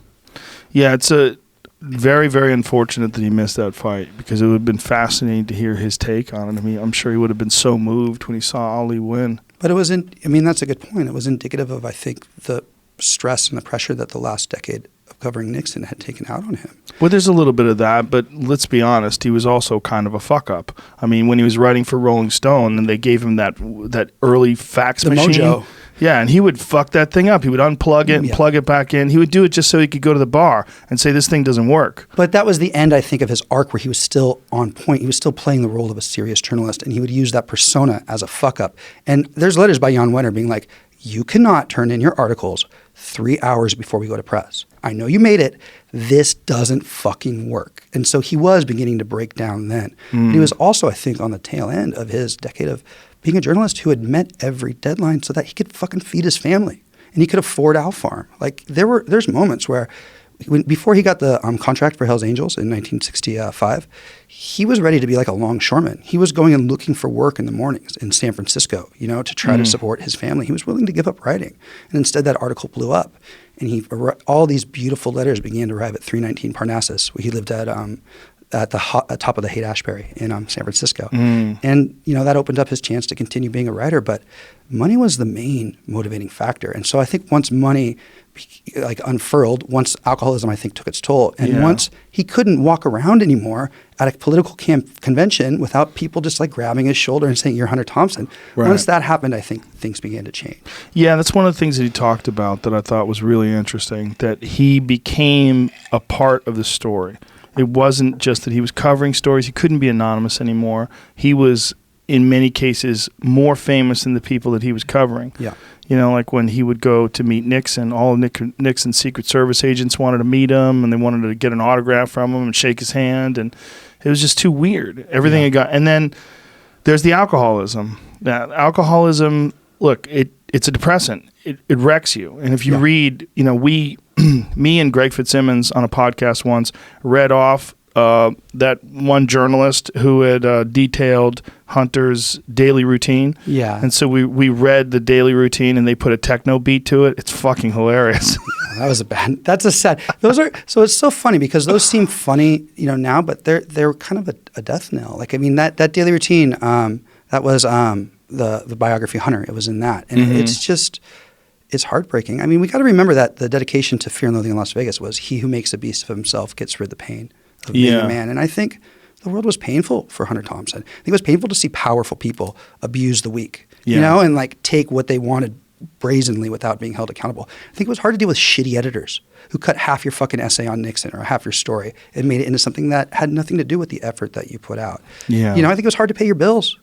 Yeah, it's a very, very unfortunate that he missed that fight, because it would have been fascinating to hear his take on it. I mean, I'm sure he would have been so moved when he saw Ali win. But it wasn't, I mean, that's a good point. It was indicative of, I think, the stress and the pressure that the last decade of covering Nixon had taken out on him. Well, there's a little bit of that, but let's be honest, he was also kind of a fuck-up. I mean, when he was writing for Rolling Stone and they gave him that early fax machine. Mojo. Yeah, and he would fuck that thing up. He would unplug it and plug it back in. He would do it just so he could go to the bar and say, this thing doesn't work. But that was the end, I think, of his arc, where he was still on point. He was still playing the role of a serious journalist, and he would use that persona as a fuck-up. And there's letters by Jan Wenner being like, you cannot turn in your articles 3 hours before we go to press. I know you made it. This doesn't fucking work. And so he was beginning to break down then. But he was also, I think, on the tail end of his decade of being a journalist who had met every deadline so that he could fucking feed his family and he could afford Owl Farm. Like there's moments where before he got the contract for Hell's Angels in 1965, he was ready to be like a longshoreman. He was going and looking for work in the mornings in San Francisco, you know, to try to support his family. He was willing to give up writing. And instead that article blew up. And all these beautiful letters began to arrive at 319 Parnassus, where he lived at the top of the Haight-Ashbury in San Francisco. And, you know, that opened up his chance to continue being a writer. But money was the main motivating factor. And so I think once money unfurled, once alcoholism, I think, took its toll, and once he couldn't walk around anymore at a political convention without people just like grabbing his shoulder and saying, you're Hunter Thompson. Right. Once that happened, I think things began to change. Yeah, that's one of the things that he talked about that I thought was really interesting, that he became a part of the story. It wasn't just that he was covering stories. He couldn't be anonymous anymore. He was, in many cases, more famous than the people that he was covering. Yeah. You know, like when he would go to meet Nixon, all of Nixon's Secret Service agents wanted to meet him, and they wanted to get an autograph from him and shake his hand, and it was just too weird. Everything he got. And then there's the alcoholism. Now, alcoholism, look, it's a depressant. It wrecks you. And if you read, you know, me and Greg Fitzsimmons on a podcast once read off that one journalist who had detailed Hunter's daily routine. Yeah. And so we read the daily routine and they put a techno beat to it. It's fucking hilarious. Yeah, that's a sad. So it's so funny because those seem funny, you know, now, but they're kind of a death knell. Like, I mean, that daily routine, that was the biography Hunter. It was in that. And it's heartbreaking. I mean, we got to remember that the dedication to Fear and Loathing in Las Vegas was he who makes a beast of himself gets rid of the pain of being a man. And I think the world was painful for Hunter Thompson. I think it was painful to see powerful people abuse the weak, you know, and like take what they wanted brazenly without being held accountable. I think it was hard to deal with shitty editors who cut half your fucking essay on Nixon or half your story and made it into something that had nothing to do with the effort that you put out. Yeah. You know, I think it was hard to pay your bills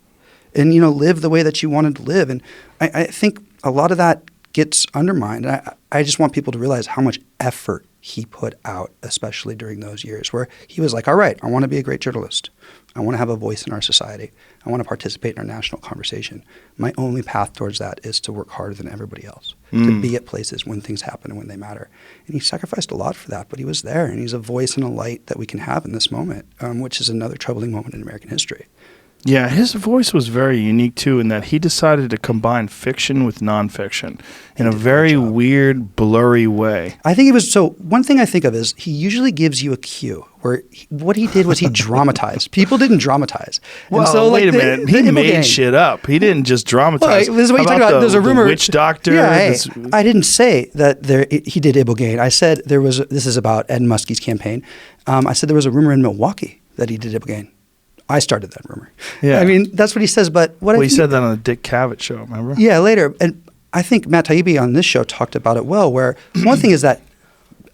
and, you know, live the way that you wanted to live. And I think a lot of that gets undermined. And I just want people to realize how much effort he put out, especially during those years where he was like, all right, I want to be a great journalist. I want to have a voice in our society. I want to participate in our national conversation. My only path towards that is to work harder than everybody else, to be at places when things happen and when they matter. And he sacrificed a lot for that, but he was there, and he's a voice and a light that we can have in this moment, which is another troubling moment in American history. Yeah, his voice was very unique too, in that he decided to combine fiction with nonfiction in a very weird, blurry way. I think it was so. One thing I think of is he usually gives you a cue where what he did was he dramatized. People didn't dramatize. Well, and so, wait like, a minute. He made shit up. He didn't just dramatize. Well, this is what you talk about. There's a rumor. The witch doctor. Yeah, hey, I didn't say that he did Ibogaine. I said there was. This is about Ed Muskie's campaign. I said there was a rumor in Milwaukee that he did Ibogaine. I started that rumor. Yeah. I mean, that's what he says. But what he said that on the Dick Cavett show, remember? Yeah, later. And I think Matt Taibbi on this show talked about it well, where one thing is that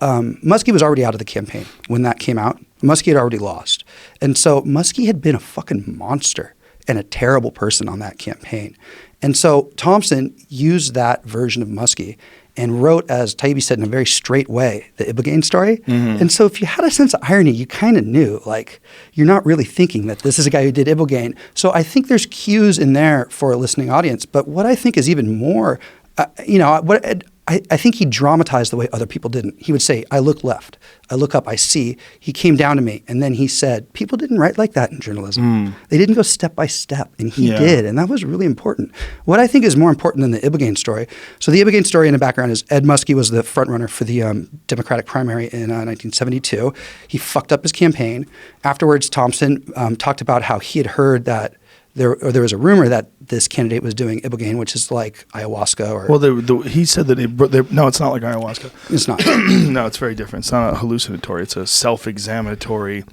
Muskie was already out of the campaign when that came out. Muskie had already lost. And so Muskie had been a fucking monster and a terrible person on that campaign. And so Thompson used that version of Muskie and wrote, as Taibbi said, in a very straight way, the Ibogaine story. Mm-hmm. And so if you had a sense of irony, you kind of knew, like, you're not really thinking that this is a guy who did Ibogaine. So I think there's cues in there for a listening audience. But what I think is even more, I think he dramatized the way other people didn't. He would say, I look left, I look up, I see. He came down to me, and then he said, people didn't write like that in journalism. They didn't go step by step, and he did, and that was really important. What I think is more important than the Ibogaine story, so the Ibogaine story in the background is Ed Muskie was the frontrunner for the Democratic primary in 1972. He fucked up his campaign. Afterwards, Thompson talked about how he had heard that there was a rumor that this candidate was doing Ibogaine, which is like ayahuasca. He said that no, it's not like ayahuasca. It's not. No, it's very different. It's not a hallucinatory. It's a self-examinatory.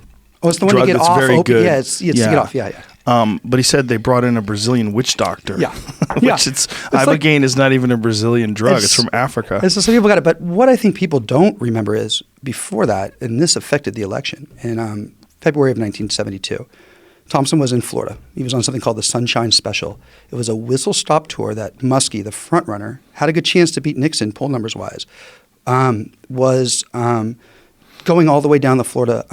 Oh, it's the one to get off. Very good. Yeah, it's to get off. Yeah. But he said they brought in a Brazilian witch doctor. Yeah. Ibogaine is not even a Brazilian drug. It's from Africa. And so some people got it. But what I think people don't remember is before that, and this affected the election in February of 1972. Thompson was in Florida. He was on something called the Sunshine Special. It was a whistle-stop tour that Muskie, the front-runner, had a good chance to beat Nixon, poll numbers-wise, was going all the way down the Florida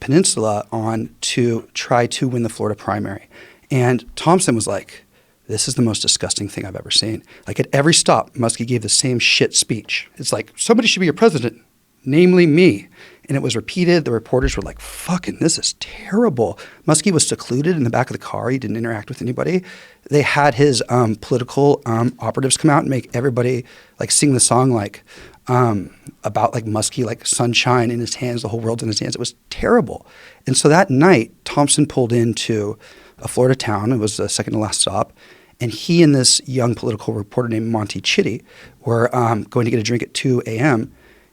peninsula on to try to win the Florida primary. And Thompson was like, this is the most disgusting thing I've ever seen. Like at every stop, Muskie gave the same shit speech. It's like, somebody should be your president, namely me. And it was repeated. The reporters were like, fucking, this is terrible. Muskie was secluded in the back of the car. He didn't interact with anybody. They had his political operatives come out and make everybody like sing the song like about like Muskie, like sunshine in his hands, the whole world's in his hands. It was terrible. And so that night, Thompson pulled into a Florida town. It was the second to last stop. And he and this young political reporter named Monty Chitty were going to get a drink at 2 a.m.,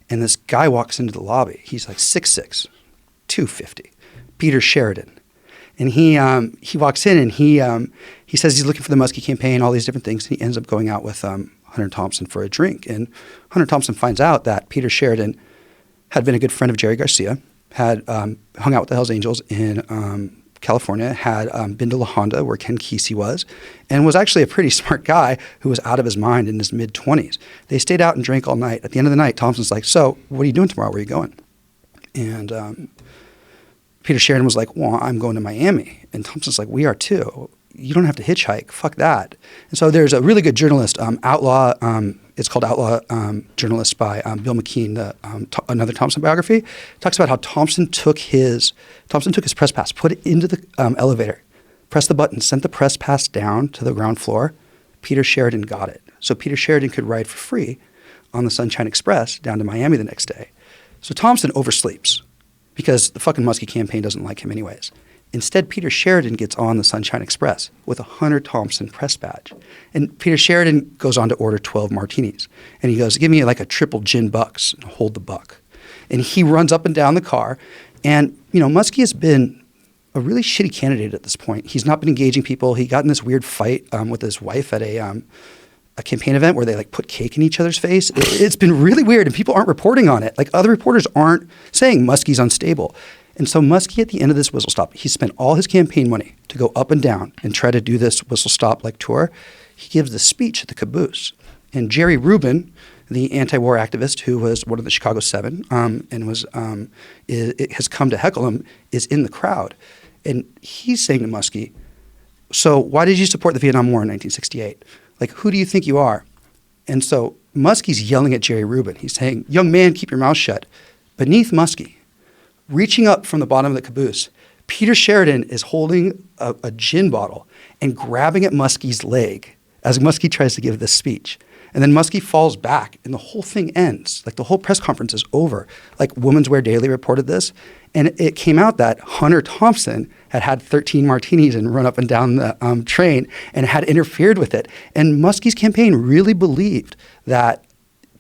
and this guy walks into the lobby. He's like 6'6", 250, Peter Sheridan. And he walks in and he says he's looking for the Muskie campaign, all these different things. And he ends up going out with Hunter Thompson for a drink. And Hunter Thompson finds out that Peter Sheridan had been a good friend of Jerry Garcia, had hung out with the Hells Angels in California, had been to La Honda where Ken Kesey was, and was actually a pretty smart guy who was out of his mind in his mid-20s. They stayed out and drank all night. At the end of the night, Thompson's like, so what are you doing tomorrow? Where are you going? And Peter Sheridan was like, well, I'm going to Miami. And Thompson's like, we are too. You don't have to hitchhike. Fuck that. And so there's a really good journalist, Outlaw, it's called Outlaw Journalist by Bill McKean, another Thompson biography. Talks about how Thompson took his press pass, put it into the elevator, pressed the button, sent the press pass down to the ground floor. Peter Sheridan got it. So Peter Sheridan could ride for free on the Sunshine Express down to Miami the next day. So Thompson oversleeps because the fucking Muskie campaign doesn't like him anyways. Instead, Peter Sheridan gets on the Sunshine Express with a Hunter Thompson press badge. And Peter Sheridan goes on to order 12 martinis. And he goes, give me like a triple gin bucks and hold the buck. And he runs up and down the car. And, you know, Muskie has been a really shitty candidate at this point. He's not been engaging people. He got in this weird fight with his wife at a campaign event where they like put cake in each other's face. It's been really weird and people aren't reporting on it. Like other reporters aren't saying Muskie's unstable. And so Muskie, at the end of this whistle stop, he spent all his campaign money to go up and down and try to do this whistle stop like tour. He gives the speech at the caboose. And Jerry Ruben, the anti-war activist who was one of the Chicago Seven and has come to heckle him, is in the crowd. And he's saying to Muskie, so why did you support the Vietnam War in 1968? Like, who do you think you are? And so Muskie's yelling at Jerry Ruben. He's saying, young man, keep your mouth shut. Beneath Muskie, reaching up from the bottom of the caboose, Peter Sheridan is holding a gin bottle and grabbing at Muskie's leg as Muskie tries to give this speech. And then Muskie falls back and the whole thing ends. Like the whole press conference is over. Like Women's Wear Daily reported this. And it came out that Hunter Thompson had 13 martinis and run up and down the train and had interfered with it. And Muskie's campaign really believed that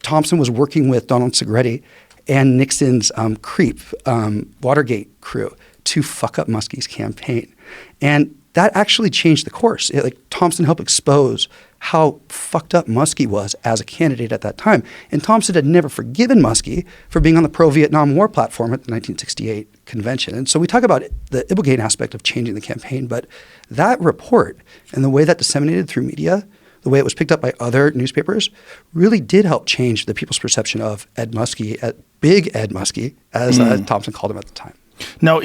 Thompson was working with Donald Segretti and Nixon's creep Watergate crew to fuck up Muskie's campaign. And that actually changed the course. Thompson helped expose how fucked up Muskie was as a candidate at that time. And Thompson had never forgiven Muskie for being on the pro-Vietnam War platform at the 1968 convention. And so we talk about the Ibogaine aspect of changing the campaign, but that report and the way that disseminated through media, the way it was picked up by other newspapers, really did help change the people's perception of Ed Muskie, Big Ed Muskie, as Thompson called him at the time. Now,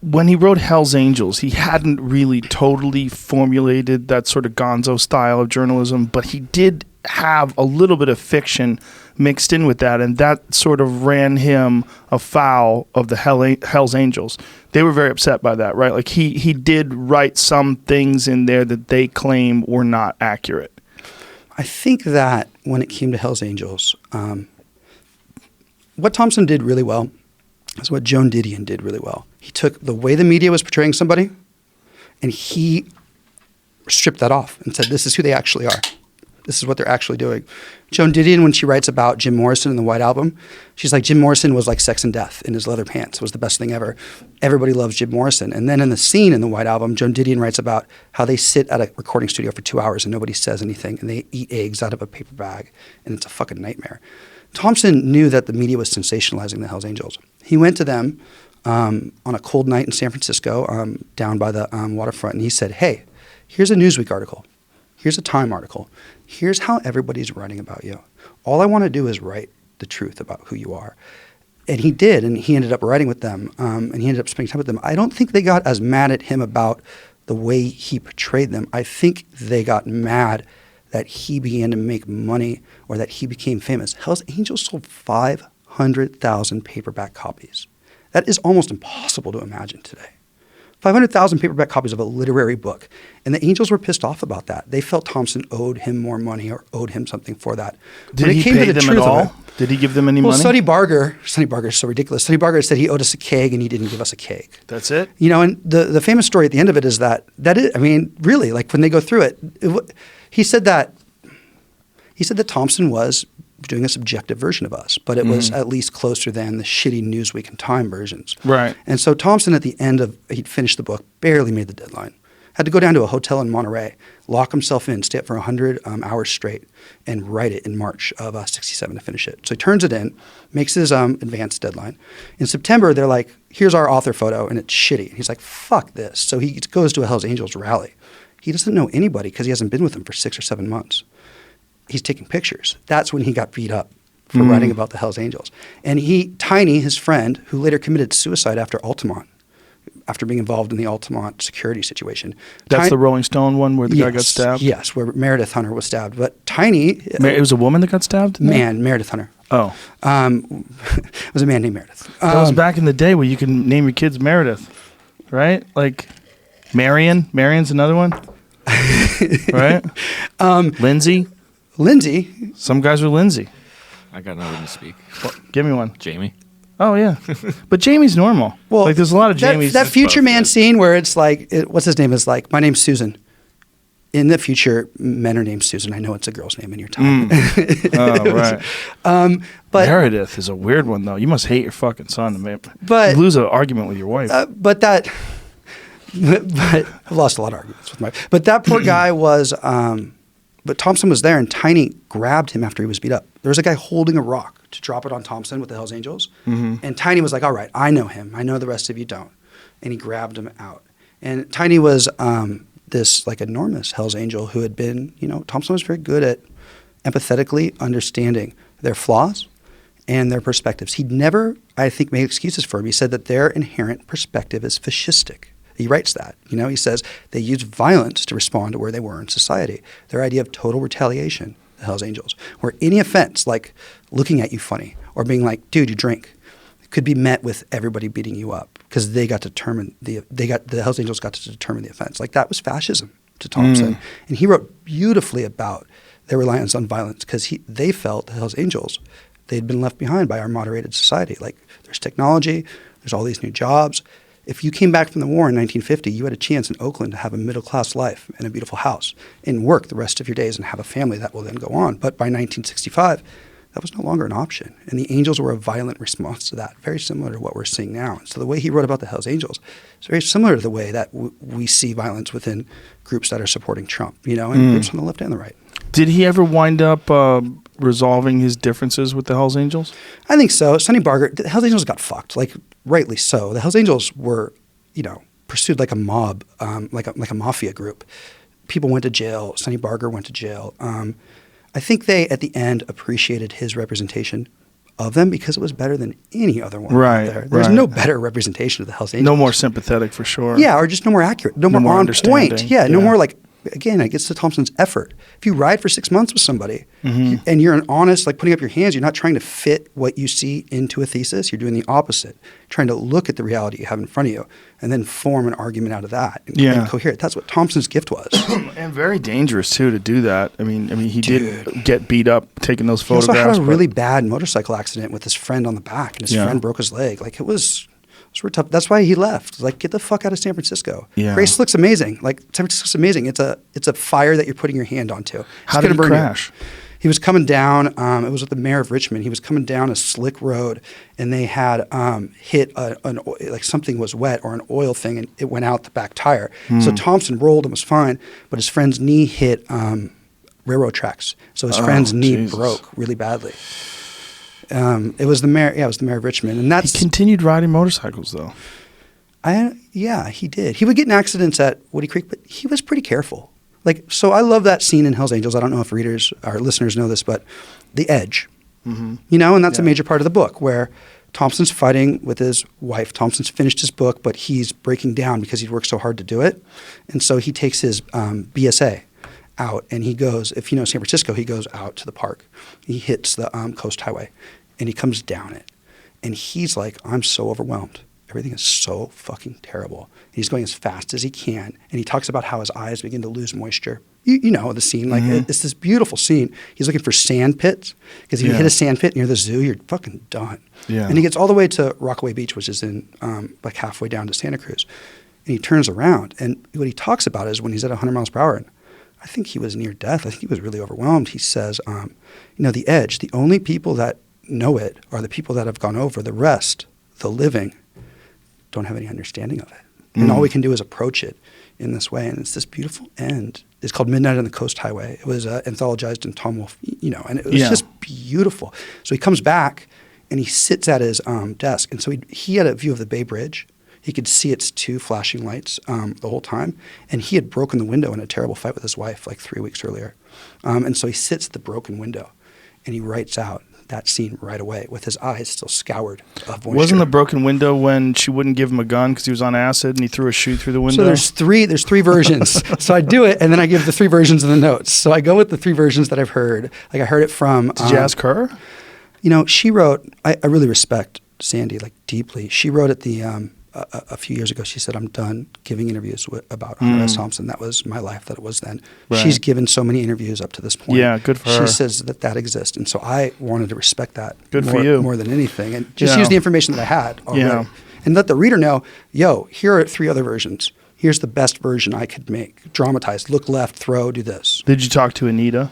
when he wrote Hell's Angels, he hadn't really totally formulated that sort of gonzo style of journalism, but he did have a little bit of fiction mixed in with that, and that sort of ran him afoul of the Hell's Angels. They were very upset by that, right? Like he did write some things in there that they claim were not accurate. I think that when it came to Hell's Angels, what Thompson did really well is what Joan Didion did really well. He took the way the media was portraying somebody and he stripped that off and said, this is who they actually are. This is what they're actually doing. Joan Didion, when she writes about Jim Morrison in the White Album, she's like, Jim Morrison was like Sex and Death in his leather pants. It was the best thing ever. Everybody loves Jim Morrison. And then in the scene in the White Album, Joan Didion writes about how they sit at a recording studio for 2 hours and nobody says anything and they eat eggs out of a paper bag and it's a fucking nightmare. Thompson knew that the media was sensationalizing the Hells Angels. He went to them on a cold night in San Francisco down by the waterfront and he said, hey, here's a Newsweek article. Here's a Time article. Here's how everybody's writing about you. All I want to do is write the truth about who you are. And he did, and he ended up writing with them, and he ended up spending time with them. I don't think they got as mad at him about the way he portrayed them. I think they got mad that he began to make money or that he became famous. Hell's Angels sold 500,000 paperback copies. That is almost impossible to imagine today. 500,000 paperback copies of a literary book. And the Angels were pissed off about that. They felt Thompson owed him more money or owed him something for that. Did he pay them at all? Did he give them any money? Sonny Barger is so ridiculous. Sonny Barger said he owed us a keg and he didn't give us a keg. That's it? You know, and the famous story at the end of it is really, like when they go through it, he said that Thompson was doing a subjective version of us, but it was at least closer than the shitty Newsweek and Time versions. Right. And so Thompson, at the end of, he'd finished the book, barely made the deadline, had to go down to a hotel in Monterey, lock himself in, stay up for 100 hours straight, and write it in March of 67 to finish it. So he turns it in, makes his advanced deadline. In September, they're like, here's our author photo, and it's shitty. And he's like, fuck this. So he goes to a Hells Angels rally. He doesn't know anybody because he hasn't been with them for 6 or 7 months. He's taking pictures. That's when he got beat up for writing about the Hells Angels. And Tiny, his friend, who later committed suicide after Altamont, after being involved in the Altamont security situation. That's the Rolling Stone one where the guy got stabbed? Yes, where Meredith Hunter was stabbed. But Tiny... It was a woman that got stabbed? Meredith Hunter. Oh. It was a man named Meredith. That was back in the day where you can name your kids Meredith, right? Like Marion. Marion's another one, right? Lindsay. Some guys are Lindsay. I got nothing to speak. Well, give me one. Jamie. Oh, yeah. But Jamie's normal. Well, like there's a lot of Jamies. That Future Man scene where it's like, what's his name is like, my name's Susan. In the future, men are named Susan. I know it's a girl's name in your time. Oh, right. But Meredith is a weird one, though. You must hate your fucking son. But you lose an argument with your wife. But I've lost a lot of arguments with my wife. But that poor guy was... But Thompson was there, and Tiny grabbed him after he was beat up. There was a guy holding a rock to drop it on Thompson with the Hells Angels. And Tiny was like, all right, I know him. I know the rest of you don't. And he grabbed him out. And Tiny was this like enormous Hells Angel who had been, Thompson was very good at empathetically understanding their flaws and their perspectives. He'd never, I think, made excuses for him. He said that their inherent perspective is fascistic. He writes that. He says they use violence to respond to where they were in society. Their idea of total retaliation, the Hells Angels, where any offense, like looking at you funny or being like, dude, you drink, could be met with everybody beating you up because the Hells Angels got to determine the offense. Like that was fascism to Thompson. And he wrote beautifully about their reliance on violence because they felt, the Hells Angels, they'd been left behind by our moderated society. Like there's technology, there's all these new jobs. If you came back from the war in 1950, you had a chance in Oakland to have a middle-class life and a beautiful house and work the rest of your days and have a family that will then go on. But by 1965, that was no longer an option. And the Angels were a violent response to that, very similar to what we're seeing now. And so the way he wrote about the Hells Angels is very similar to the way that we see violence within groups that are supporting Trump, and groups on the left and the right. Did he ever wind up resolving his differences with the Hells Angels? I think so. Sonny Barger, the Hells Angels got fucked, like rightly so. The Hells Angels were, pursued like a mob, like a mafia group. People went to jail. Sonny Barger went to jail. I think they, at the end, appreciated his representation of them because it was better than any other one out there. There's no better representation of the Hells Angels. No more sympathetic for sure. Yeah, or just no more accurate. No more on point. Yeah, no more like, again, it gets to Thompson's effort. If you ride for 6 months with somebody and you're an honest, like putting up your hands, you're not trying to fit what you see into a thesis. You're doing the opposite, trying to look at the reality you have in front of you and then form an argument out of that and cohere. That's what Thompson's gift was. And very dangerous, too, to do that. I mean, he did get beat up taking those photographs. He also had a really bad motorcycle accident with his friend on the back, and his friend broke his leg. Like, it was tough. That's why he left. Like, get the fuck out of San Francisco. Yeah. Grace looks amazing. Like, San Francisco's amazing. It's a fire that you're putting your hand onto. How did he crash? He was coming down. It was with the mayor of Richmond. He was coming down a slick road, and they had hit like something was wet or an oil thing, and it went out the back tire. So Thompson rolled and was fine, but his friend's knee hit railroad tracks. So his friend's knee broke really badly. It was the mayor. Yeah, it was the mayor of Richmond, and he continued riding motorcycles though. Yeah, he did. He would get in accidents at Woody Creek, but he was pretty careful. Like, so I love that scene in Hells Angels. I don't know if readers or listeners know this, but the edge, and that's a major part of the book where Thompson's fighting with his wife. Thompson's finished his book, but he's breaking down because he'd worked so hard to do it, and so he takes his BSA out, and he goes, if you know San Francisco, he goes out to the park. He hits the Coast Highway, and he comes down it. And he's like, I'm so overwhelmed. Everything is so fucking terrible. And he's going as fast as he can, and he talks about how his eyes begin to lose moisture. You know the scene. Like, it's this beautiful scene. He's looking for sand pits, because if you hit a sand pit near the zoo, you're fucking done. Yeah. And he gets all the way to Rockaway Beach, which is in like halfway down to Santa Cruz. And he turns around, and what he talks about is when he's at 100 miles per hour, and I think he was near death. I think he was really overwhelmed. He says, the edge, the only people that know it are the people that have gone over. The rest, the living, don't have any understanding of it. And all we can do is approach it in this way. And it's this beautiful end. It's called Midnight on the Coast Highway. It was anthologized in Tom Wolfe, and it was just beautiful. So he comes back, and he sits at his desk. And so he had a view of the Bay Bridge. He could see its two flashing lights the whole time. And he had broken the window in a terrible fight with his wife like 3 weeks earlier. And so he sits at the broken window, and he writes out that scene right away with his eyes still scoured of moisture. Wasn't the broken window when she wouldn't give him a gun because he was on acid and he threw a shoe through the window? So there's three versions. So I do it, and then I give the 3 versions in the notes. So I go with the 3 versions that I've heard. Like, I heard it from... Did you ask her? She wrote... I really respect Sandy, like, deeply. She wrote at the... a few years ago, she said, I'm done giving interviews about Hunter S. Thompson. That was my life that it was then. Right. She's given so many interviews up to this point. Yeah, good for her. She says that exists. And so I wanted to respect that more than anything. And just use the information that I had already. Yeah. And let the reader know, here are 3 other versions. Here's the best version I could make. Dramatized, look left, throw, do this. Did you talk to Anita?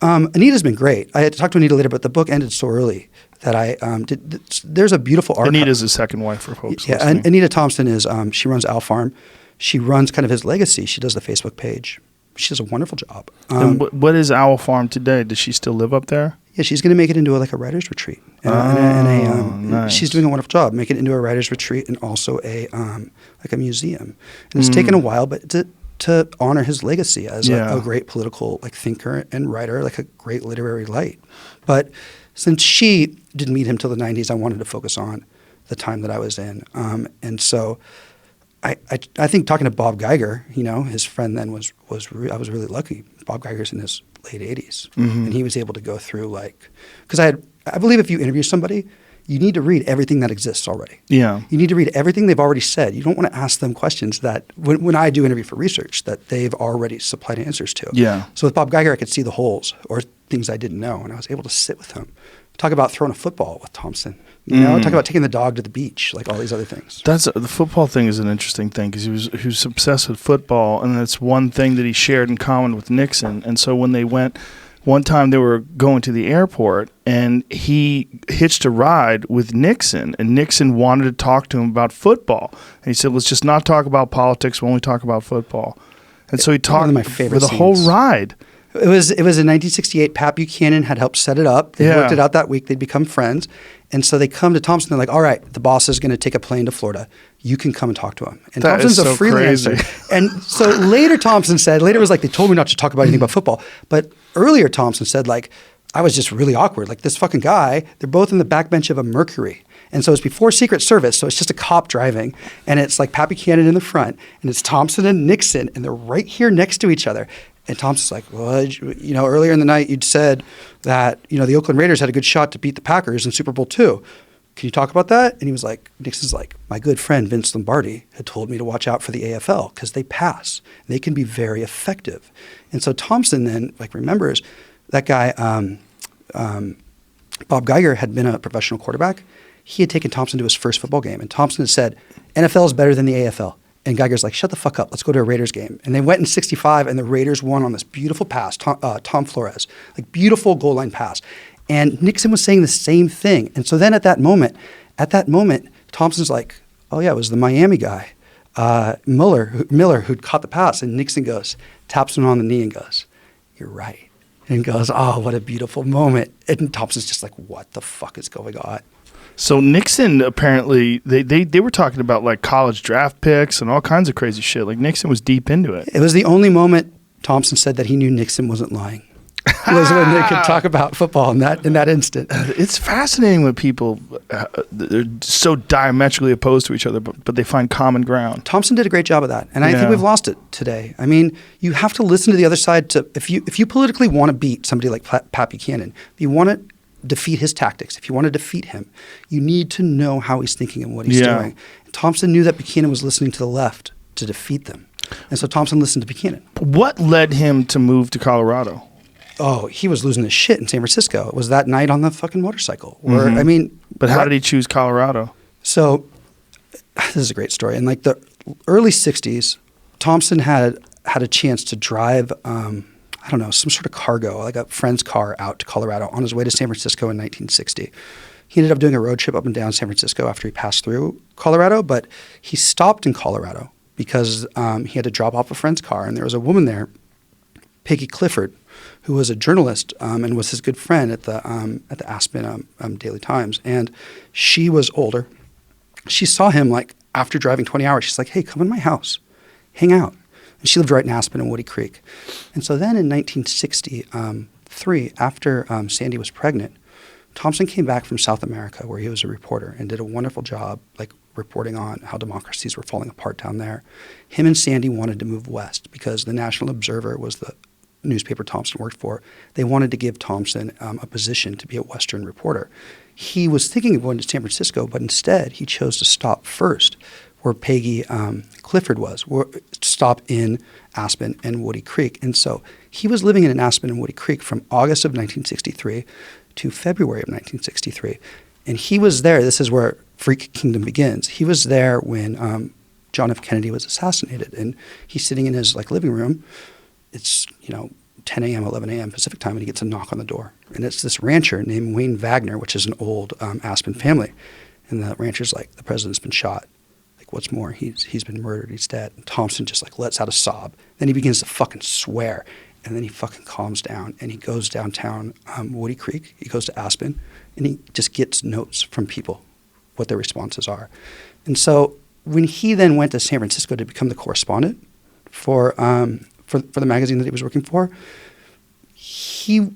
Anita's been great. I had to talk to Anita later, but the book ended so early that I did. There's a beautiful article. Anita's his second wife for folks. Yeah, and Anita Thompson is. She runs Owl Farm. She runs kind of his legacy. She does the Facebook page. She does a wonderful job. And what is Owl Farm today? Does she still live up there? Yeah, she's going to make it into like a writer's retreat. Nice. She's doing a wonderful job, make it into a writer's retreat and also a museum. And it's taken a while, but to honor his legacy as a great political thinker and writer, like a great literary light. But since she didn't meet him till the 90s, I wanted to focus on the time that I was in. And so I think talking to Bob Geiger, his friend then I was really lucky. Bob Geiger's in his late 80s, and he was able to go through because I believe if you interview somebody, you need to read everything that exists already. Yeah. You need to read everything they've already said. You don't want to ask them questions that, when I do interview for research, that they've already supplied answers to. Yeah. So with Bob Geiger, I could see the holes or things I didn't know, and I was able to sit with him. Talk about throwing a football with Thompson. Talk about taking the dog to the beach, like all these other things. The football thing is an interesting thing because he was obsessed with football, and that's one thing that he shared in common with Nixon. And so when they went, one time they were going to the airport, and he hitched a ride with Nixon, and Nixon wanted to talk to him about football. And he said, "Let's just not talk about politics. We'll only talk about football." And so he talked for the whole ride. It was in 1968. Pat Buchanan had helped set it up. They worked it out that week. They'd become friends. And so they come to Thompson. They're like, all right, the boss is going to take a plane to Florida. You can come and talk to him. And that Thompson's is so a freelancer. crazy. And so later Thompson said, later it was like, they told me not to talk about anything about football. But earlier Thompson said, like, I was just really awkward. Like this fucking guy, they're both in the back bench of a Mercury. And so it's before Secret Service, so it's just a cop driving. And it's like Pat Buchanan in the front, and it's Thompson and Nixon, and they're right here next to each other. And Thompson's like, well, earlier in the night you'd said that, the Oakland Raiders had a good shot to beat the Packers in Super Bowl II. Can you talk about that? And he was like, Nixon's like, my good friend Vince Lombardi had told me to watch out for the AFL because they pass. They can be very effective. And so Thompson then remembers that guy, Bob Geiger had been a professional quarterback. He had taken Thompson to his first football game. And Thompson had said, NFL is better than the AFL. And Geiger's like, shut the fuck up. Let's go to a Raiders game. And they went in 65, and the Raiders won on this beautiful pass, Tom Flores, beautiful goal line pass. And Nixon was saying the same thing. And so then at that moment, Thompson's like, oh, yeah, it was the Miami guy, Miller, who'd caught the pass. And Nixon taps him on the knee and goes, you're right. And goes, oh, what a beautiful moment. And Thompson's just like, what the fuck is going on? So Nixon apparently they were talking about college draft picks and all kinds of crazy shit. Nixon was deep into it. It was the only moment Thompson said that he knew Nixon wasn't lying. Was when they could talk about football in that instant. It's fascinating when people they're so diametrically opposed to each other, but they find common ground. Thompson did a great job of that, and I think we've lost it today. I mean, you have to listen to the other side to if you politically want to beat somebody like Pat Buchanan, if you want to defeat his tactics, if you want to defeat him, you need to know how he's thinking and what he's doing. And Thompson knew that Buchanan was listening to the left to defeat them, and so Thompson listened to Buchanan. What led him to move to Colorado? Oh, he was losing his shit in San Francisco. It was that night on the fucking motorcycle. But how did he choose Colorado? So this is a great story. In the early 60s, Thompson had a chance to drive, some sort of cargo, like a friend's car out to Colorado on his way to San Francisco in 1960. He ended up doing a road trip up and down San Francisco after he passed through Colorado, but he stopped in Colorado because he had to drop off a friend's car, and there was a woman there, Peggy Clifford, who was a journalist and was his good friend at the Aspen Daily Times. And she was older. She saw him after driving 20 hours. She's like, hey, come in my house, hang out. And she lived right in Aspen and Woody Creek. And so then in 1963, after Sandy was pregnant, Thompson came back from South America where he was a reporter and did a wonderful job reporting on how democracies were falling apart down there. Him and Sandy wanted to move west because the National Observer was the newspaper Thompson worked for. They wanted to give Thompson a position to be a Western reporter. He was thinking of going to San Francisco, but instead he chose to stop first where Peggy Clifford was, stop in Aspen and Woody Creek. And so he was living in Aspen and Woody Creek from August of 1963 to February of 1963. And he was there. This is where Freak Kingdom begins. He was there when John F. Kennedy was assassinated. And he's sitting in his living room. It's 10 a.m., 11 a.m. Pacific time, and he gets a knock on the door. And it's this rancher named Wayne Wagner, which is an old Aspen family. And the rancher's like, the president's been shot. What's more, he's been murdered. He's dead. And Thompson just lets out a sob. Then he begins to fucking swear. And then he fucking calms down. And he goes downtown Woody Creek. He goes to Aspen. And he just gets notes from people, what their responses are. And so when he then went to San Francisco to become the correspondent for the magazine that he was working for, he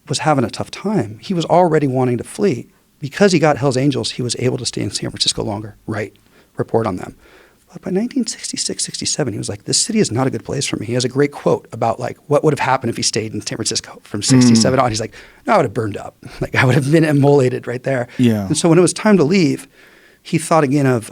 was having a tough time. He was already wanting to flee. Because he got Hell's Angels, he was able to stay in San Francisco longer, report on them. But by 1966, 67, he was like, this city is not a good place for me. He has a great quote about like what would have happened if he stayed in San Francisco from 67 on. He's like, no, I would have burned up. Like I would have been immolated right there. Yeah. And so when it was time to leave, he thought again of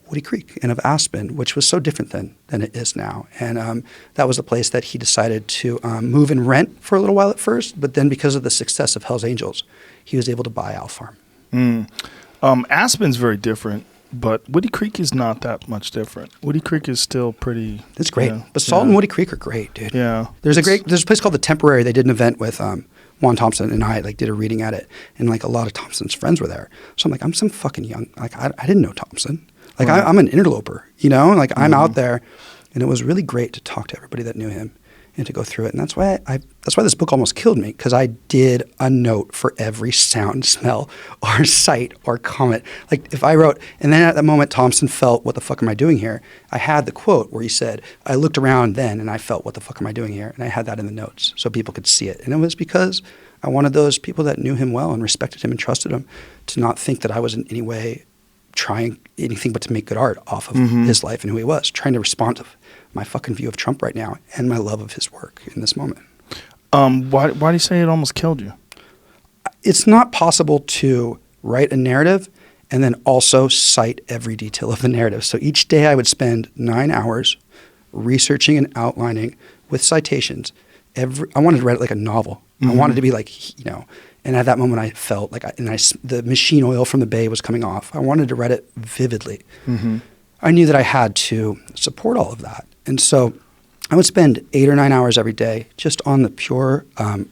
Woody Creek and of Aspen, which was so different than it is now. And that was the place that he decided to move and rent for a little while at first. But then because of the success of Hell's Angels, he was able to buy Owl Farm. Aspen's very different, but Woody Creek is not that much different. Woody Creek is still pretty. It's great. Yeah, But Salt and Woody Creek are great, dude. Yeah. There's a place called The Temporary. They did an event with Juan Thompson and I like did a reading at it, and like a lot of Thompson's friends were there. So I'm like, I'm some fucking young, like I didn't know Thompson. Like Right. I'm an interloper, you know, like I'm out there, and it was really great to talk to everybody that knew him and to go through it. And that's why this book almost killed me, because I did a note for every sound, smell, or sight or comment. Like if I wrote, and then at that moment Thompson felt, what the fuck am I doing here? I had the quote where he said, I looked around then and I felt, what the fuck am I doing here? And I had that in the notes so people could see it. And it was because I wanted those people that knew him well and respected him and trusted him to not think that I was in any way trying anything but to make good art off of his life and who he was, trying to respond to my fucking view of Trump right now and my love of his work in this moment. Why do you say it almost killed you? It's not possible to write a narrative and then also cite every detail of the narrative. So each day I would spend 9 hours researching and outlining with citations. I wanted to write it like a novel. I wanted to be like, you know, and at that moment I felt like the machine oil from the bay was coming off. I wanted to write it vividly. I knew that I had to support all of that. And so I would spend 8 or 9 hours every day just on the pure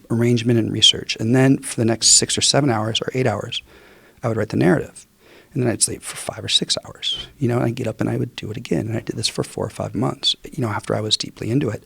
arrangement and research. And then for the next 6 or 7 hours or 8 hours, I would write the narrative. And then I'd sleep for 5 or 6 hours, you know, and I'd get up and I would do it again. And I did this for 4 or 5 months, you know, after I was deeply into it.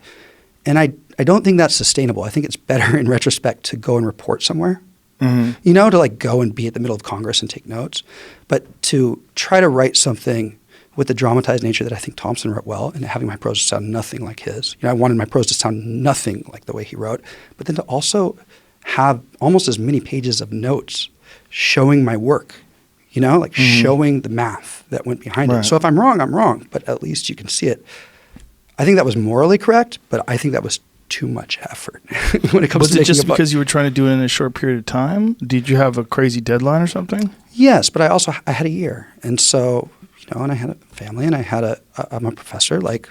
And I don't think that's sustainable. I think it's better in retrospect to go and report somewhere, you know, to like go and be at the middle of Congress and take notes. But to try to write something with the dramatized nature that I think Thompson wrote well, and having my prose sound nothing like his. You know, I wanted my prose to sound nothing like the way he wrote, but then to also have almost as many pages of notes showing my work, you know, like showing the math that went behind it. So if I'm wrong, I'm wrong, but at least you can see it. I think that was morally correct, but I think that was too much effort when it comes to making a book. Was it just because you were trying to do it in a short period of time? Did you have a crazy deadline or something? Yes, but I had a year. And so, you know, and I had a family and I'm a professor. Like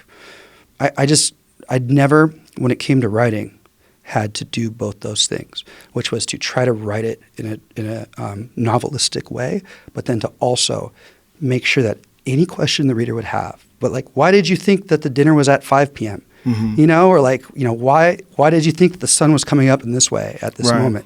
I'd never, when it came to writing, had to do both those things, which was to try to write it in a novelistic way, but then to also make sure that any question the reader would have, but like, why did you think that the dinner was at 5 p.m.? You know, or like, you know, why did you think that the sun was coming up in this way at this moment?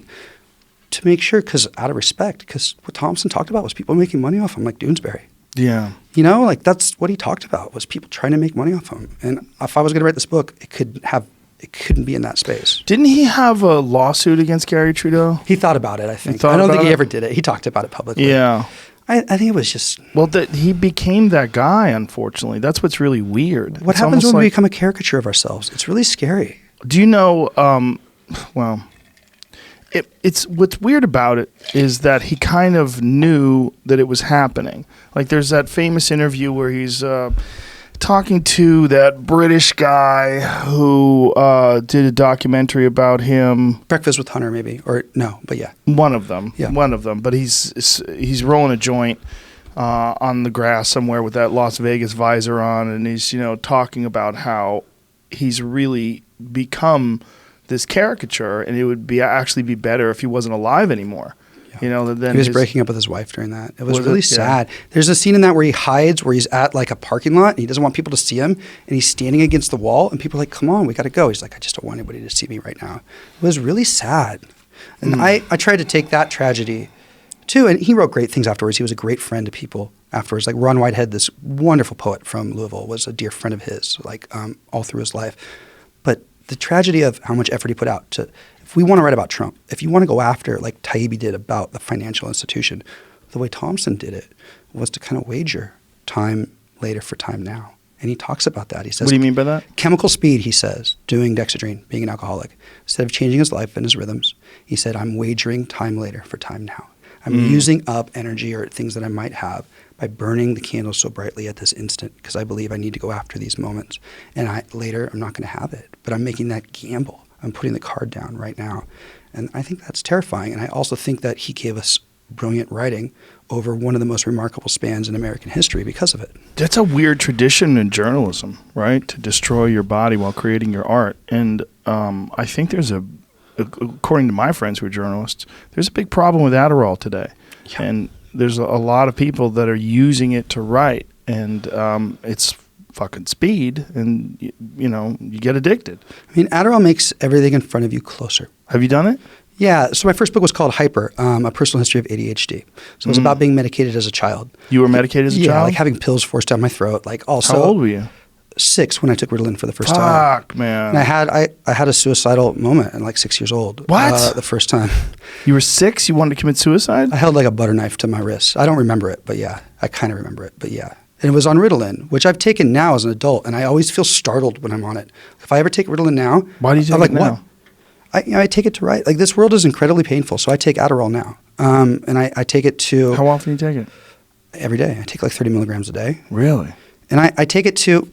To make sure, because out of respect, because what Thompson talked about was people making money off him, like Doonesbury. Yeah. You know, like that's what he talked about, was people trying to make money off him. And if I was going to write this book, it couldn't be in that space. Didn't he have a lawsuit against Gary Trudeau? He thought about it, I think. I don't think he ever did it. He talked about it publicly. Yeah. I think it was just... Well, he became that guy, unfortunately. That's what's really weird. What happens when we become a caricature of ourselves? It's really scary. Do you know... well, it's what's weird about it is that he kind of knew that it was happening. Like there's that famous interview where he's... talking to that British guy who did a documentary about him. Breakfast with Hunter, maybe, or no, but yeah, one of them. Yeah, one of them. But he's rolling a joint on the grass somewhere with that Las Vegas visor on, and he's talking about how he's really become this caricature, and it would actually be better if he wasn't alive anymore. Yeah. Then he was breaking up with his wife during that. It was really sad. Yeah. There's a scene in that where he hides, where he's at like a parking lot, and he doesn't want people to see him, and he's standing against the wall, and people are like, come on, we got to go. He's like, I just don't want anybody to see me right now. It was really sad. And I tried to take that tragedy too, and he wrote great things afterwards. He was a great friend to people afterwards. Like Ron Whitehead, this wonderful poet from Louisville, was a dear friend of his, like all through his life. But the tragedy of how much effort he put out to... If we want to write about Trump, if you want to go after, like Taibbi did about the financial institution, the way Thompson did it was to kind of wager time later for time now. And he talks about that. He says, what do you mean by that? Chemical speed, he says, doing dexedrine, being an alcoholic. Instead of changing his life and his rhythms, he said, I'm wagering time later for time now. I'm using up energy or things that I might have by burning the candle so brightly at this instant because I believe I need to go after these moments. And later, I'm not going to have it. But I'm making that gamble. I'm putting the card down right now. And I think that's terrifying. And I also think that he gave us brilliant writing over one of the most remarkable spans in American history because of it. That's a weird tradition in journalism, right? To destroy your body while creating your art. And I think according to my friends who are journalists, there's a big problem with Adderall today. Yeah. And there's a lot of people that are using it to write. And it's fucking speed. And, you get addicted. I mean, Adderall makes everything in front of you closer. Have you done it? Yeah, so my first book was called Hyper, A Personal History of ADHD. So it was about being medicated as a child. You were medicated as a child? Yeah, like having pills forced down my throat. Like also, how old were you? 6 when I took Ritalin for the first time. Fuck, man. And I had a suicidal moment at like 6 years old. What? The first time. You were 6? You wanted to commit suicide? I held like a butter knife to my wrist. I don't remember it, but yeah. I kind of remember it, but yeah. And it was on Ritalin, which I've taken now as an adult, and I always feel startled when I'm on it. If I ever take Ritalin now, why do you take I'm like, it now? What? I take it to write. Like, this world is incredibly painful, so I take Adderall now. And I take it to... How often do you take it? Every day. I take like 30 milligrams a day. Really? And I take it to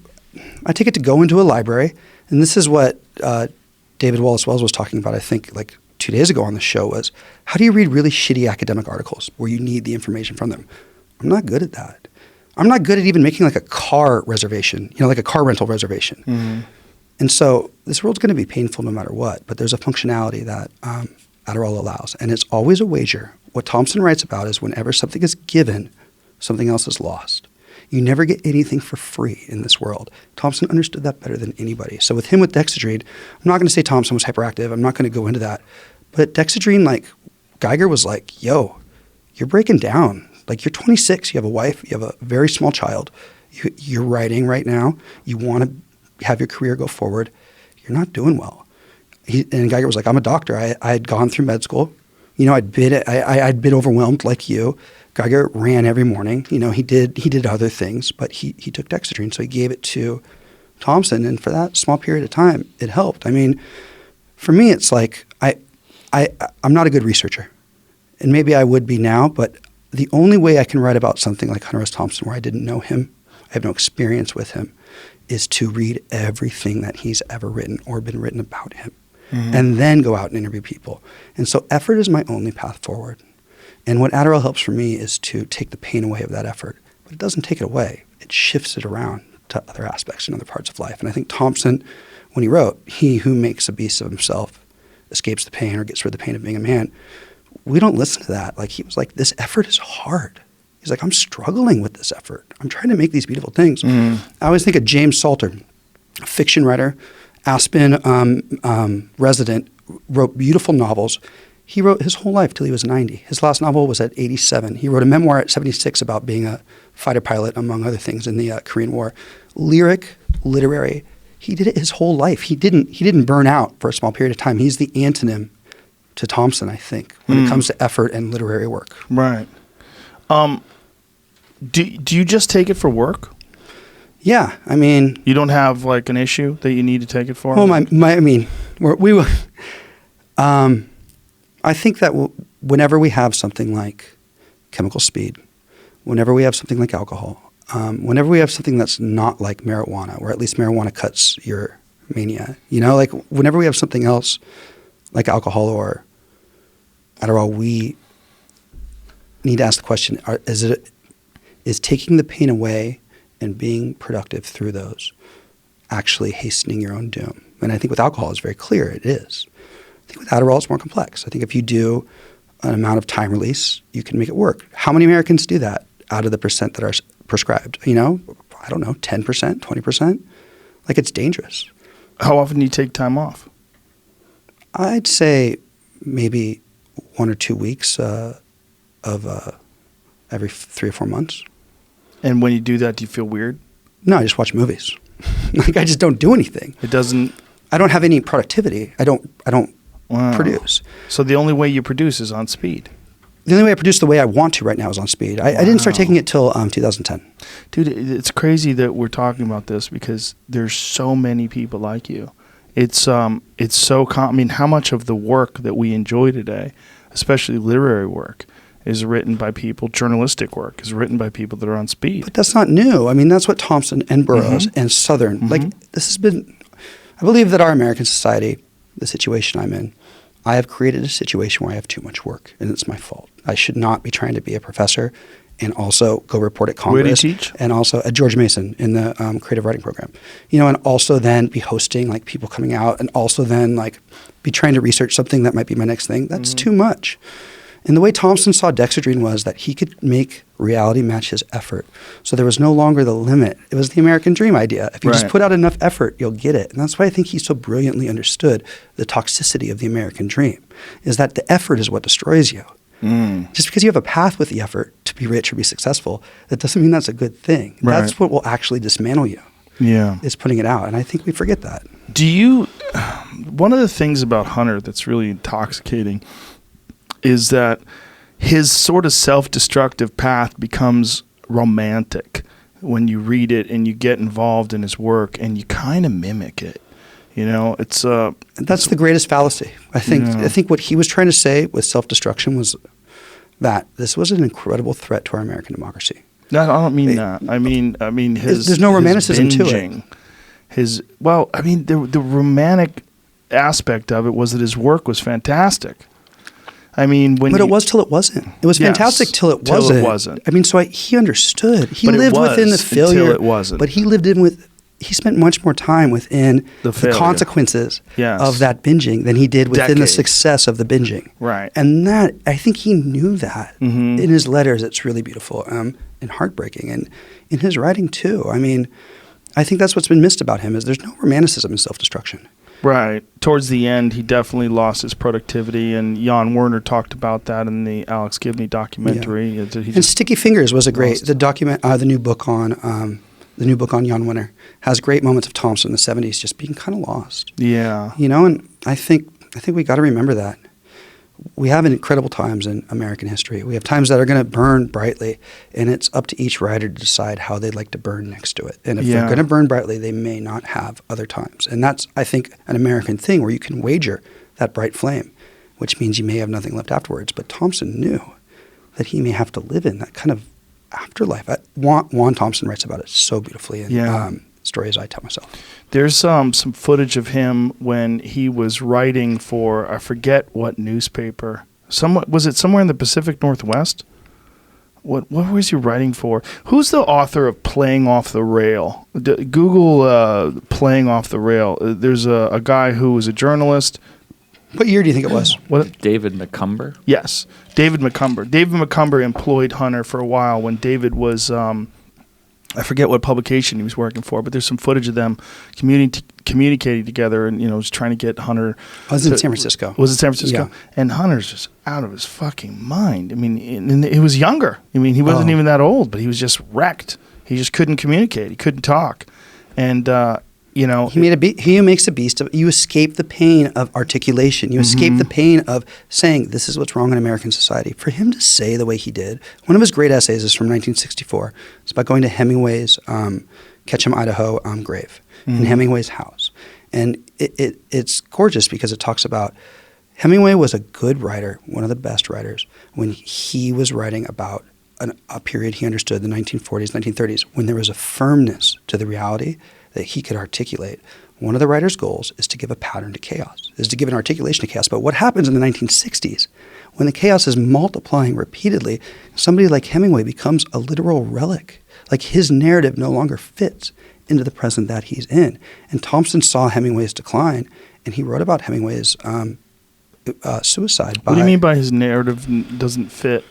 go into a library, and this is what David Wallace Wells was talking about, I think, like 2 days ago on the show, was how do you read really shitty academic articles where you need the information from them? I'm not good at that. I'm not good at even making like a car reservation, like a car rental reservation. Mm-hmm. And so this world's going to be painful no matter what, but there's a functionality that Adderall allows, and it's always a wager. What Thompson writes about is whenever something is given, something else is lost. You never get anything for free in this world. Thompson understood that better than anybody. So with him with Dexedrine, I'm not going to say Thompson was hyperactive. I'm not going to go into that. But Dexedrine, like, Geiger was like, yo, you're breaking down. Like, you're 26. You have a wife. You have a very small child. You're writing right now. You want to have your career go forward. You're not doing well. And Geiger was like, I'm a doctor. I had gone through med school. I'd been overwhelmed like you. Geiger ran every morning. He did other things, but he took Dexedrine, so he gave it to Thompson, and for that small period of time, it helped. I mean, for me, it's like I'm not a good researcher, and maybe I would be now, but the only way I can write about something like Hunter S. Thompson, where I didn't know him, I have no experience with him, is to read everything that he's ever written or been written about him, and then go out and interview people. And so effort is my only path forward. And what Adderall helps for me is to take the pain away of that effort. But it doesn't take it away. It shifts it around to other aspects and other parts of life. And I think Thompson, when he wrote, he who makes a beast of himself escapes the pain or gets rid of the pain of being a man, we don't listen to that. Like, he was like, this effort is hard. He's like, I'm struggling with this effort. I'm trying to make these beautiful things. I always think of James Salter, a fiction writer, Aspen resident, wrote beautiful novels. He wrote his whole life till he was 90. His last novel was at 87. He wrote a memoir at 76 about being a fighter pilot, among other things, in the Korean War. Lyric, literary. He did it his whole life. He didn't burn out for a small period of time. He's the antonym to Thompson, I think, when it comes to effort and literary work. Right. Do you just take it for work? Yeah, I mean, you don't have like an issue that you need to take it for? Well, I think that whenever we have something like chemical speed, whenever we have something like alcohol, whenever we have something that's not like marijuana, or at least marijuana cuts your mania, like whenever we have something else like alcohol or Adderall, we need to ask the question, is taking the pain away and being productive through those actually hastening your own doom? And I think with alcohol, it's very clear it is. I think with Adderall, it's more complex. I think if you do an amount of time release, you can make it work. How many Americans do that out of the percent that are prescribed? I don't know, 10%, 20%? Like, it's dangerous. How often do you take time off? I'd say maybe 1 or 2 weeks of every 3 or 4 months. And when you do that, do you feel weird? No, I just watch movies. Like, I just don't do anything. I don't have any productivity. I don't produce. So the only way you produce is on speed. The only way I produce the way I want to right now is on speed. I didn't start taking it till 2010. Dude, it's crazy that we're talking about this because there's so many people like you. It's so how much of the work that we enjoy today, especially literary work, is written by people. Journalistic work is written by people that are on speed. But that's not new. I mean, that's what Thompson and Burroughs and Southern, like, this has been, I believe that our American society, the situation I'm in, I have created a situation where I have too much work, and it's my fault. I should not be trying to be a professor and also go report at Congress. Where do you teach? And also at George Mason in the creative writing program. You know, and also then be hosting like people coming out, and also then like be trying to research something that might be my next thing. That's too much. And the way Thompson saw dexedrine was that he could make reality match his effort. So there was no longer the limit. It was the American dream idea. If you just put out enough effort, you'll get it. And that's why I think he so brilliantly understood the toxicity of the American dream, is that the effort is what destroys you. Just because you have a path with the effort to be rich or be successful, that doesn't mean that's a good thing. Right. That's what will actually dismantle you. Yeah. Is putting it out. And I think we forget that. One of the things about Hunter that's really intoxicating is that his sort of self-destructive path becomes romantic when you read it and you get involved in his work and you kind of mimic it. You know, it's that's the greatest fallacy. I think what he was trying to say with self-destruction was that this was an incredible threat to our American democracy. No, I don't mean that. I mean his. There's no romanticism to it. The romantic aspect of it was that his work was fantastic. I mean, but it was till it wasn't. It was fantastic till it wasn't. Till it wasn't. I mean, so he understood. He lived within the failure. Until it wasn't. But he spent much more time within the consequences of that binging than he did within the success of the binging. Right. And that, I think he knew that. In his letters, it's really beautiful and heartbreaking. And in his writing, too. I mean, I think that's what's been missed about him, is there's no romanticism in self-destruction. Right. Towards the end, he definitely lost his productivity, and Jan Werner talked about that in the Alex Gibney documentary. Yeah. And Sticky Fingers was a great the new book on Jan Werner has great moments of Thompson in the 70s just being kind of lost. Yeah. You know, and I think we got to remember that. We have incredible times in American history. We have times that are going to burn brightly, and it's up to each writer to decide how they'd like to burn next to it. And if they're going to burn brightly, they may not have other times. And that's, I think, an American thing where you can wager that bright flame, which means you may have nothing left afterwards. But Thompson knew that he may have to live in that kind of afterlife. Juan Thompson writes about it so beautifully in Stories I Tell Myself. There's some footage of him when he was writing for, I forget what newspaper. Was it somewhere in the Pacific Northwest? What was he writing for? Who's the author of Playing Off the Rail? Google Playing Off the Rail. There's a guy who was a journalist. What year do you think it was? David McCumber? Yes, David McCumber. David McCumber employed Hunter for a while when David was, I forget what publication he was working for, but there's some footage of them communicating together, and was trying to get Hunter. I was in San Francisco. Was it San Francisco? Yeah. And Hunter's just out of his fucking mind. I mean, and he was younger. I mean, he wasn't even that old, but he was just wrecked. He just couldn't communicate. He couldn't talk, and he makes a beast of. You escape the pain of articulation. You escape the pain of saying this is what's wrong in American society. For him to say the way he did, one of his great essays is from 1964. It's about going to Hemingway's Ketchum, Idaho grave in Hemingway's house, and it's gorgeous because it talks about Hemingway was a good writer, one of the best writers, when he was writing about a period he understood, the 1940s, 1930s, when there was a firmness to the reality that he could articulate. One of the writer's goals is to give a pattern to chaos, is to give an articulation to chaos. But what happens in the 1960s, when the chaos is multiplying repeatedly, somebody like Hemingway becomes a literal relic. Like his narrative no longer fits into the present that he's in. And Thompson saw Hemingway's decline, and he wrote about Hemingway's suicide. What do you mean by his narrative doesn't fit?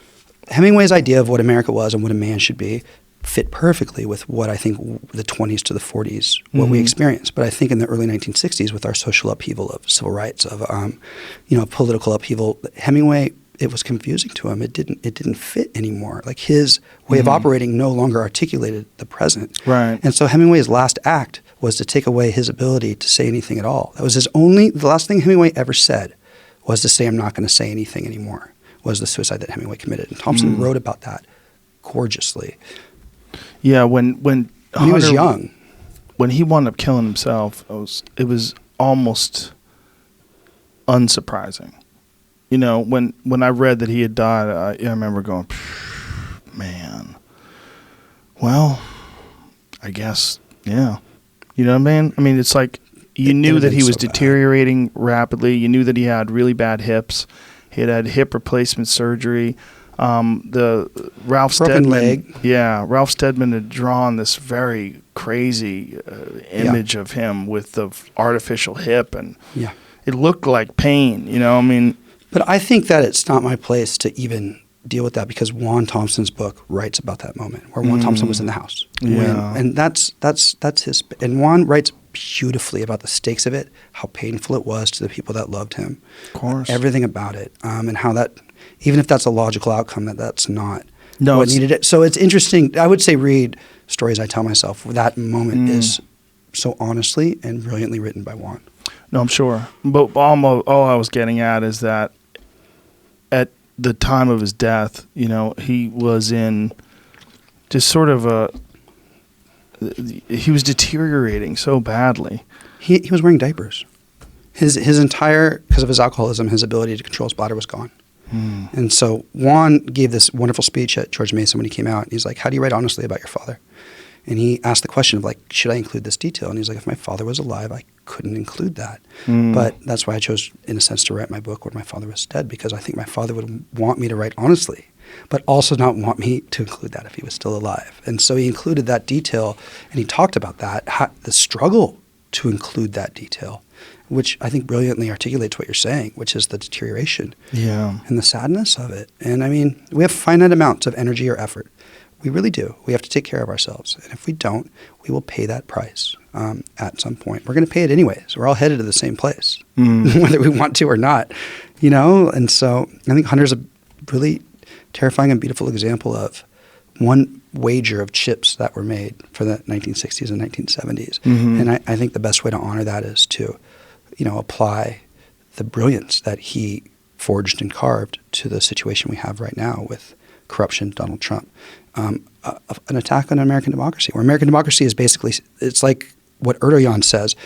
Hemingway's idea of what America was and what a man should be fit perfectly with what I think the 20s to the 40s, what we experienced. But I think in the early 1960s, with our social upheaval of civil rights, of political upheaval, Hemingway, it was confusing to him. It didn't fit anymore. Like his way of operating no longer articulated the present. Right. And so Hemingway's last act was to take away his ability to say anything at all. That was the last thing Hemingway ever said was to say, "I'm not going to say anything anymore," was the suicide that Hemingway committed. And Thompson wrote about that gorgeously. Yeah, when he was young. When he wound up killing himself, it was almost unsurprising. You know, when I read that he had died, I remember going, man, well, I guess, yeah. You know what I mean? I mean, it's like you knew that he was deteriorating rapidly. You knew that he had really bad hips. He had hip replacement surgery. The Ralph Steadman leg. Yeah, Ralph Steadman had drawn this very crazy image of him with the artificial hip, and it looked like pain. You know, I mean. But I think that it's not my place to even deal with that, because Juan Thompson's book writes about that moment where Juan Thompson was in the house. And that's his. And Juan writes beautifully about the stakes of it, how painful it was to the people that loved him. Of course. Everything about it, and how that, even if that's a logical outcome, that's not what needed it. So it's interesting. I would say read Stories I Tell Myself. That moment is so honestly and brilliantly written by Juan. No, I'm sure. But all I was getting at is that at the time of his death, you know, he was in just sort of he was deteriorating so badly. He was wearing diapers. His entire, because of his alcoholism, his ability to control his bladder was gone. And so Juan gave this wonderful speech at George Mason when he came out. And he's like, how do you write honestly about your father? And he asked the question of, like, should I include this detail? And he's like, if my father was alive, I couldn't include that. But that's why I chose, in a sense, to write my book when my father was dead, because I think my father would want me to write honestly, but also not want me to include that if he was still alive. And so he included that detail, and he talked about that, the struggle to include that detail, which I think brilliantly articulates what you're saying, which is the deterioration and the sadness of it. And I mean, we have finite amounts of energy or effort. We really do. We have to take care of ourselves. And if we don't, we will pay that price at some point. We're going to pay it anyways. We're all headed to the same place, whether we want to or not, you know? And so I think Hunter's a really terrifying and beautiful example of one wager of chips that were made for the 1960s and 1970s. And I think the best way to honor that is to, you know, apply the brilliance that he forged and carved to the situation we have right now with corruption, Donald Trump. An attack on American democracy, where American democracy is basically, it's like what Erdogan says,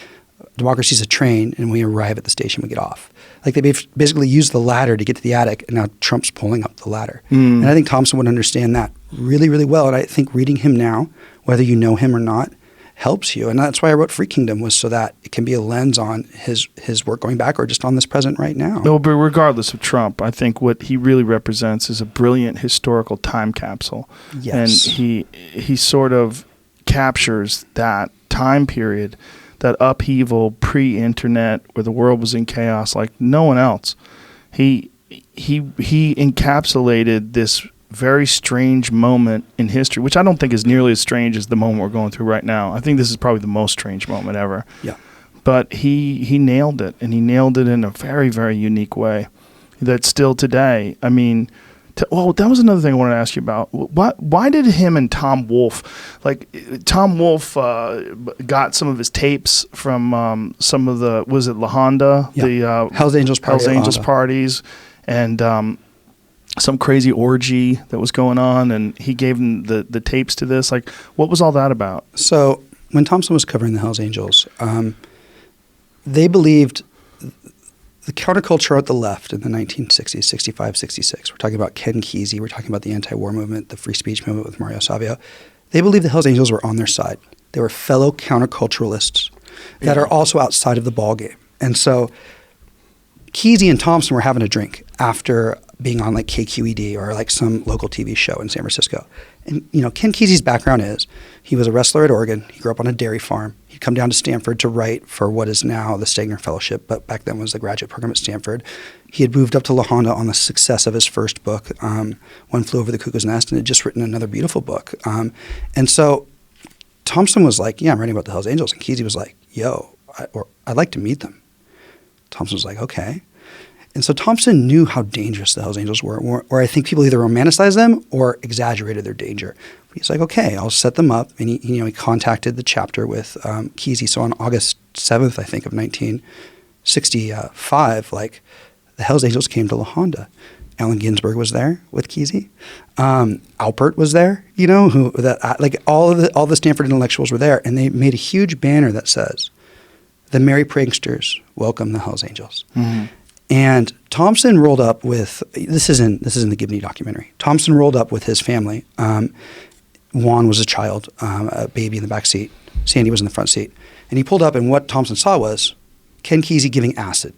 democracy is a train and we arrive at the station, we get off. Like they basically used the ladder to get to the attic, and now Trump's pulling up the ladder. And I think Thompson would understand that really, really well. And I think reading him now, whether you know him or not, helps you. And that's why I wrote Free Kingdom, was so that it can be a lens on his work going back or just on this present right now. No, but regardless of Trump, I think what he really represents is a brilliant historical time capsule. Yes. And he sort of captures that time period, that upheaval pre-internet where the world was in chaos like no one else. He encapsulated this very strange moment in history, which I don't think is nearly as strange as the moment we're going through right now. I think this is probably the most strange moment ever. Yeah. But he nailed it, and he nailed it in a very, very unique way that still today, I mean, well, that was another thing I wanted to ask you about. Why did him and Tom Wolfe, like Tom Wolfe got some of his tapes from some of the, was it La Honda? Yeah. The Hells Angels parties, and some crazy orgy that was going on, and he gave him the tapes to this. Like, what was all that about? So when Thompson was covering the Hells Angels, they believed the counterculture at the left in the 1960s, 65, 66. We're talking about Ken Kesey. We're talking about the anti-war movement, the free speech movement with Mario Savio. They believed the Hells Angels were on their side. They were fellow counterculturalists that are also outside of the ballgame. And so Kesey and Thompson were having a drink after being on like KQED or like some local TV show in San Francisco. And, you know, Ken Kesey's background is he was a wrestler at Oregon. He grew up on a dairy farm. He'd come down to Stanford to write for what is now the Stegner Fellowship, but back then was the graduate program at Stanford. He had moved up to La Honda on the success of his first book, One Flew Over the Cuckoo's Nest, and had just written another beautiful book. And so Thompson was like, yeah, I'm writing about the Hells Angels. And Kesey was like, yo, I'd like to meet them. Thompson was like, okay. And so Thompson knew how dangerous the Hells Angels were, or I think people either romanticized them or exaggerated their danger. But he's like, okay, I'll set them up. And he contacted the chapter with Kesey. So on August 7th, I think, of 1965, like the Hells Angels came to La Honda. Allen Ginsberg was there with Kesey. Alpert was there, you know, all the Stanford intellectuals were there. And they made a huge banner that says, "The Merry Pranksters welcome the Hells Angels." And Thompson rolled up with this is in the Gibney documentary. Thompson rolled up with his family. Juan was a child, a baby in the back seat. Sandy was in the front seat. And he pulled up, and what Thompson saw was Ken Kesey giving acid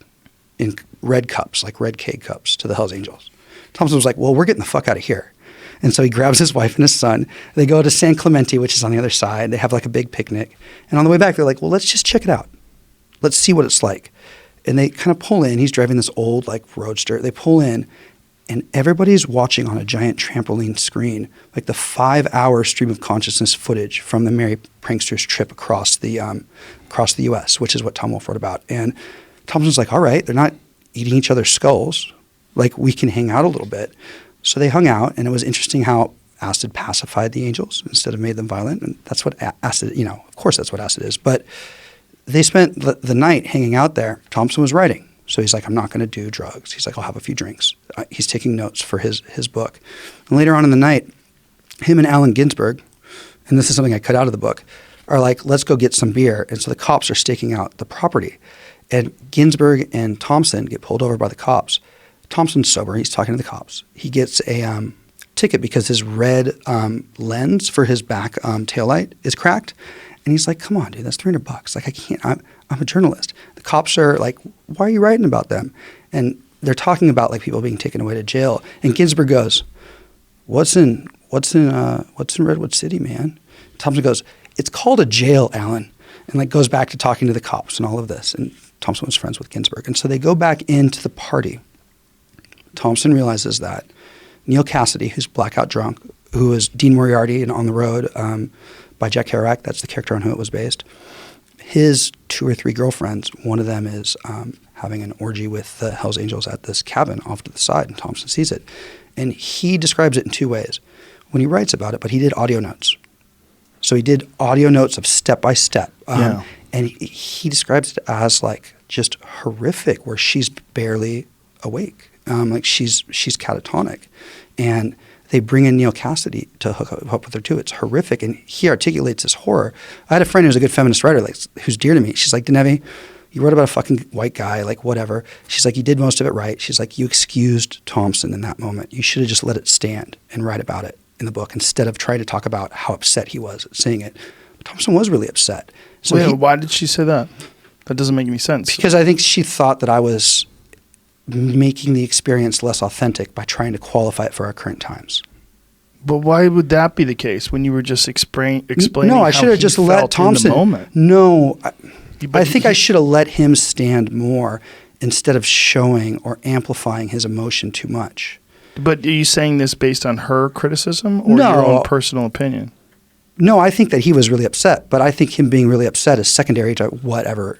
in red cups, like red keg cups, to the Hells Angels. Thompson was like, well, we're getting the fuck out of here. And so he grabs his wife and his son. They go to San Clemente, which is on the other side. They have like a big picnic. And on the way back, they're like, well, let's just check it out. Let's see what it's like. And they kind of pull in. He's driving this old like roadster. They pull in, and everybody's watching on a giant trampoline screen, like the 5-hour stream of consciousness footage from the Merry Pranksters trip across the U.S., which is what Tom Wolfe wrote about. And Thompson's like, all right, they're not eating each other's skulls. Like, we can hang out a little bit. So they hung out, and it was interesting how acid pacified the angels instead of made them violent. And that's what acid, of course that's what acid is. But they spent the night hanging out there. Thompson was writing. So he's like, I'm not going to do drugs. He's like, I'll have a few drinks. He's taking notes for his book. And later on in the night, him and Allen Ginsberg, and this is something I cut out of the book, are like, let's go get some beer. And so the cops are staking out the property. And Ginsberg and Thompson get pulled over by the cops. Thompson's sober. He's talking to the cops. He gets a ticket because his red lens for his back taillight is cracked. And he's like, come on, dude, that's $300. Like, I can't, I'm a journalist. The cops are like, why are you writing about them? And they're talking about like people being taken away to jail. And Ginsberg goes, what's in Redwood City, man? Thompson goes, it's called a jail, Alan. And like goes back to talking to the cops and all of this. And Thompson was friends with Ginsberg. And so they go back into the party. Thompson realizes that Neil Cassidy, who's blackout drunk, who was Dean Moriarty in On the Road by Jack Kerouac, that's the character on whom it was based, his 2 or 3 girlfriends, one of them is having an orgy with the Hells Angels at this cabin off to the side, and Thompson sees it. And he describes it in 2 ways when he writes about it, but he did audio notes. So he did audio notes of step by step. And he describes it as like just horrific, where she's barely awake. Like she's catatonic. And they bring in Neil Cassidy to hook up with her too. It's horrific. And he articulates this horror. I had a friend who's a good feminist writer, like, who's dear to me. She's like, Denevi, you wrote about a fucking white guy, like whatever. She's like, you did most of it right. She's like, you excused Thompson in that moment. You should have just let it stand and write about it in the book instead of trying to talk about how upset he was at seeing it. But Thompson was really upset. So why did she say that? That doesn't make any sense. Because I think she thought that I was making the experience less authentic by trying to qualify it for our current times. But why would that be the case when you were just explaining? No, I should have just let Thompson. In the moment? No, I think I should have let him stand more instead of showing or amplifying his emotion too much. But are you saying this based on her criticism or your own personal opinion? No, I think that he was really upset, but I think him being really upset is secondary to whatever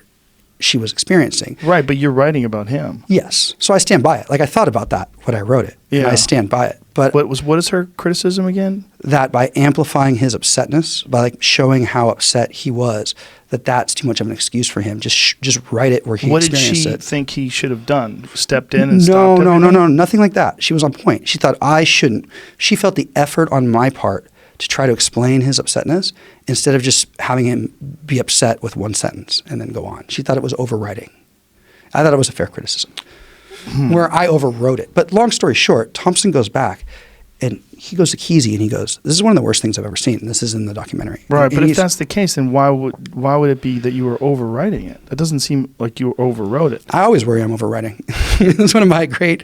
she was experiencing. Right, but you're writing about him. Yes. So I stand by it. Like, I thought about that when I wrote it. Yeah. And I stand by it. But what is her criticism again? That by amplifying his upsetness, by like showing how upset he was, that's too much of an excuse for him. Just write it where he experienced it. What did she think he should have done? Stepped in and stopped everything? No, nothing like that. She was on point. She thought I shouldn't. She felt the effort on my part to try to explain his upsetness instead of just having him be upset with one sentence and then go on. She thought it was overwriting. I thought it was a fair criticism, where I overwrote it. But long story short, Thompson goes back and he goes to Kesey and he goes, this is one of the worst things I've ever seen. And this is in the documentary. Right, but if that's the case, then why would it be that you were overwriting it? It doesn't seem like you overwrote it. I always worry I'm overwriting. It's one of my great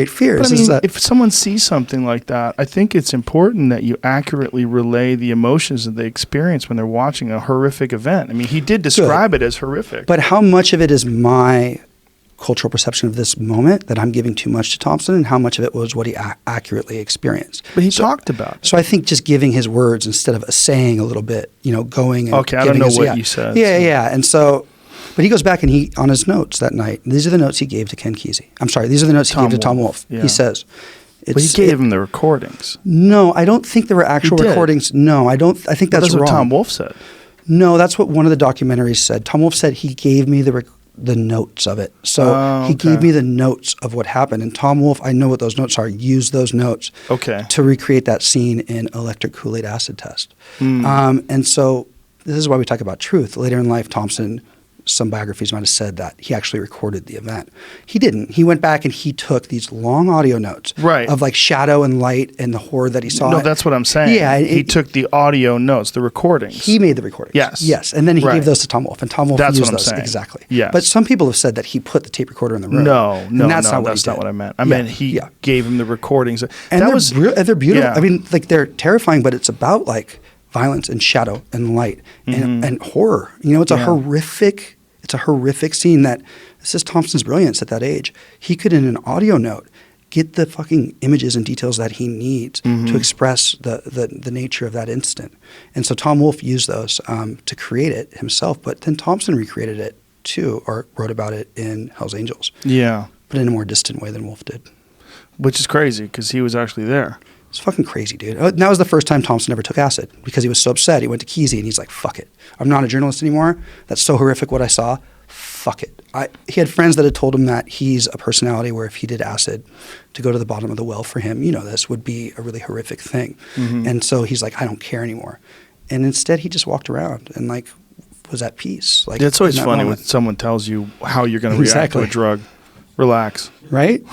fears. But I mean, if someone sees something like that, I think it's important that you accurately relay the emotions that they experience when they're watching a horrific event. I mean, he did describe it as horrific. But how much of it is my cultural perception of this moment that I'm giving too much to Thompson, and how much of it was what he accurately experienced? But he talked about it. So I think just giving his words instead of saying a little bit, going and okay, I don't know what you said. Yeah. And so, but he goes back and he, on his notes that night, these are the notes he gave to Ken Kesey. I'm sorry, these are the notes he gave to Tom Wolfe. Yeah. He says, but he gave him the recordings. No, I don't think there were actual recordings. No, I don't. I think that's wrong. That's what Tom Wolfe said. No, that's what one of the documentaries said. Tom Wolfe said he gave me the notes of it. So he gave me the notes of what happened. And Tom Wolfe, I know what those notes are, used those notes to recreate that scene in Electric Kool-Aid Acid Test. And so this is why we talk about truth. Later in life, Thompson some biographies might have said that he actually recorded the event. He didn't. He went back and he took these long audio notes of like shadow and light and the horror that he saw. No, that's what I'm saying. Yeah, he took the audio notes, the recordings. He made the recordings. Yes, and then he gave those to Tom Wolfe, and Tom Wolfe used those exactly. Yes. But some people have said that he put the tape recorder in the room. No, that's not what I meant. I meant he gave him the recordings. And they're beautiful. Yeah. I mean, like they're terrifying, but it's about like violence and shadow and light and horror. You know, it's a horrific scene that this is Thompson's brilliance at that age. He could, in an audio note, get the fucking images and details that he needs to express the nature of that instant. And so Tom Wolfe used those to create it himself, but then Thompson recreated it too, or wrote about it in Hell's Angels. Yeah. But in a more distant way than Wolfe did. Which is crazy because he was actually there. It's fucking crazy, dude. That was the first time Thompson ever took acid because he was so upset. He went to Kesey and he's like, fuck it. I'm not a journalist anymore. That's so horrific what I saw. Fuck it. He had friends that had told him that he's a personality where if he did acid, to go to the bottom of the well for him, you know, this would be a really horrific thing. And so he's like, I don't care anymore. And instead he just walked around and like was at peace. Like, it's always funny when someone tells you how you're going to react to a drug. Relax. Right?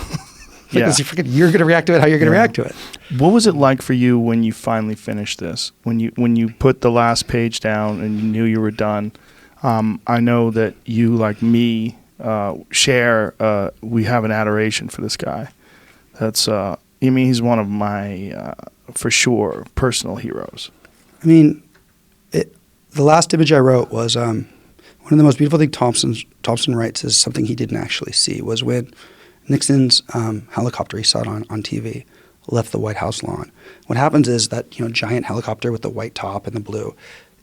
You're going to react to it how you're going to react to it. What was it like for you when you finally finished this? When you put the last page down and you knew you were done? I know that you, like me, share. We have an adoration for this guy. That's. I mean, he's one of my, for sure, personal heroes. I mean, the last image I wrote was one of the most beautiful things Thompson writes is something he didn't actually see was when Nixon's helicopter, he saw it on TV, left the White House lawn. What happens is that, giant helicopter with the white top and the blue,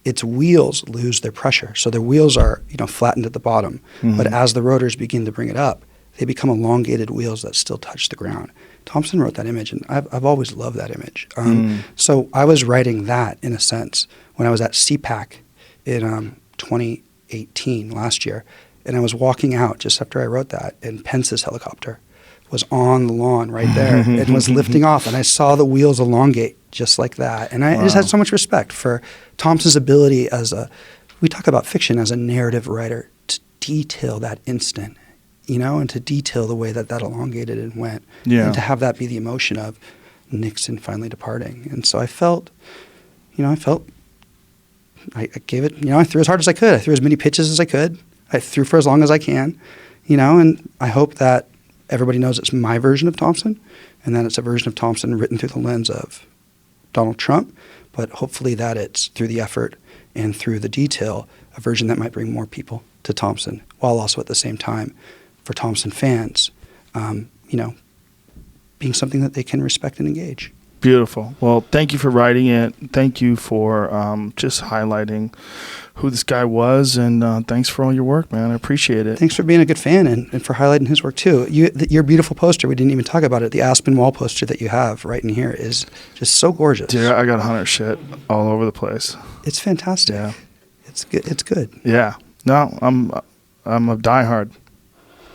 its wheels lose their pressure. So their wheels are, flattened at the bottom. But as the rotors begin to bring it up, they become elongated wheels that still touch the ground. Thompson wrote that image, and I've always loved that image. So I was writing that, in a sense, when I was at CPAC in 2018, last year. And I was walking out just after I wrote that, and Pence's helicopter was on the lawn right there and was lifting off. And I saw the wheels elongate just like that. And I just had so much respect for Thompson's ability we talk about fiction as a narrative writer, to detail that instant, and to detail the way that elongated and went. Yeah. And to have that be the emotion of Nixon finally departing. And so I felt, I gave it, I threw as hard as I could. I threw as many pitches as I could. I threw for as long as I can, and I hope that everybody knows it's my version of Thompson and that it's a version of Thompson written through the lens of Donald Trump, but hopefully that it's through the effort and through the detail, a version that might bring more people to Thompson, while also at the same time, for Thompson fans, being something that they can respect and engage. Beautiful. Well, thank you for writing it. Thank you for just highlighting who this guy was, and thanks for all your work, man. I appreciate it. Thanks for being a good fan and for highlighting his work, too. Your beautiful poster, we didn't even talk about it. The Aspen wall poster that you have right in here is just so gorgeous. Dude, I got Hunter shit all over the place. It's fantastic. Yeah. It's good. It's good. Yeah. No, I'm a diehard.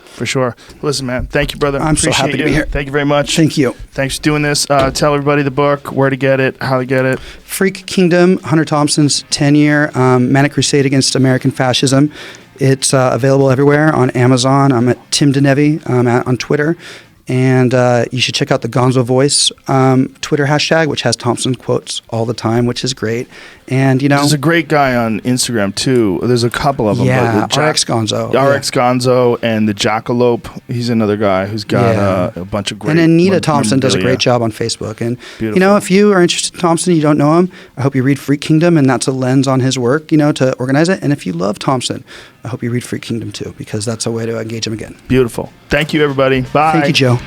For sure. Listen, man, thank you, brother. I'm so happy to be here. Thank you very much. Thank you. Thanks for doing this. Tell everybody the book, where to get it, how to get it. Freak Kingdom, Hunter Thompson's 10-year Manic Crusade Against American Fascism. It's available everywhere on Amazon. I'm at Tim Denevi on Twitter. And you should check out the Gonzo Voice Twitter hashtag, which has Thompson quotes all the time, which is great. And, there's a great guy on Instagram, too. There's a couple of them. Yeah, RX Gonzo. RX Gonzo and the Jackalope. He's another guy who's got a bunch of great... And Anita Thompson does a great job on Facebook. And, beautiful. If you are interested in Thompson, you don't know him, I hope you read Freak Kingdom, and that's a lens on his work, to organize it. And if you love Thompson, I hope you read Freak Kingdom, too, because that's a way to engage him again. Beautiful. Thank you, everybody. Bye. Thank you, Joe.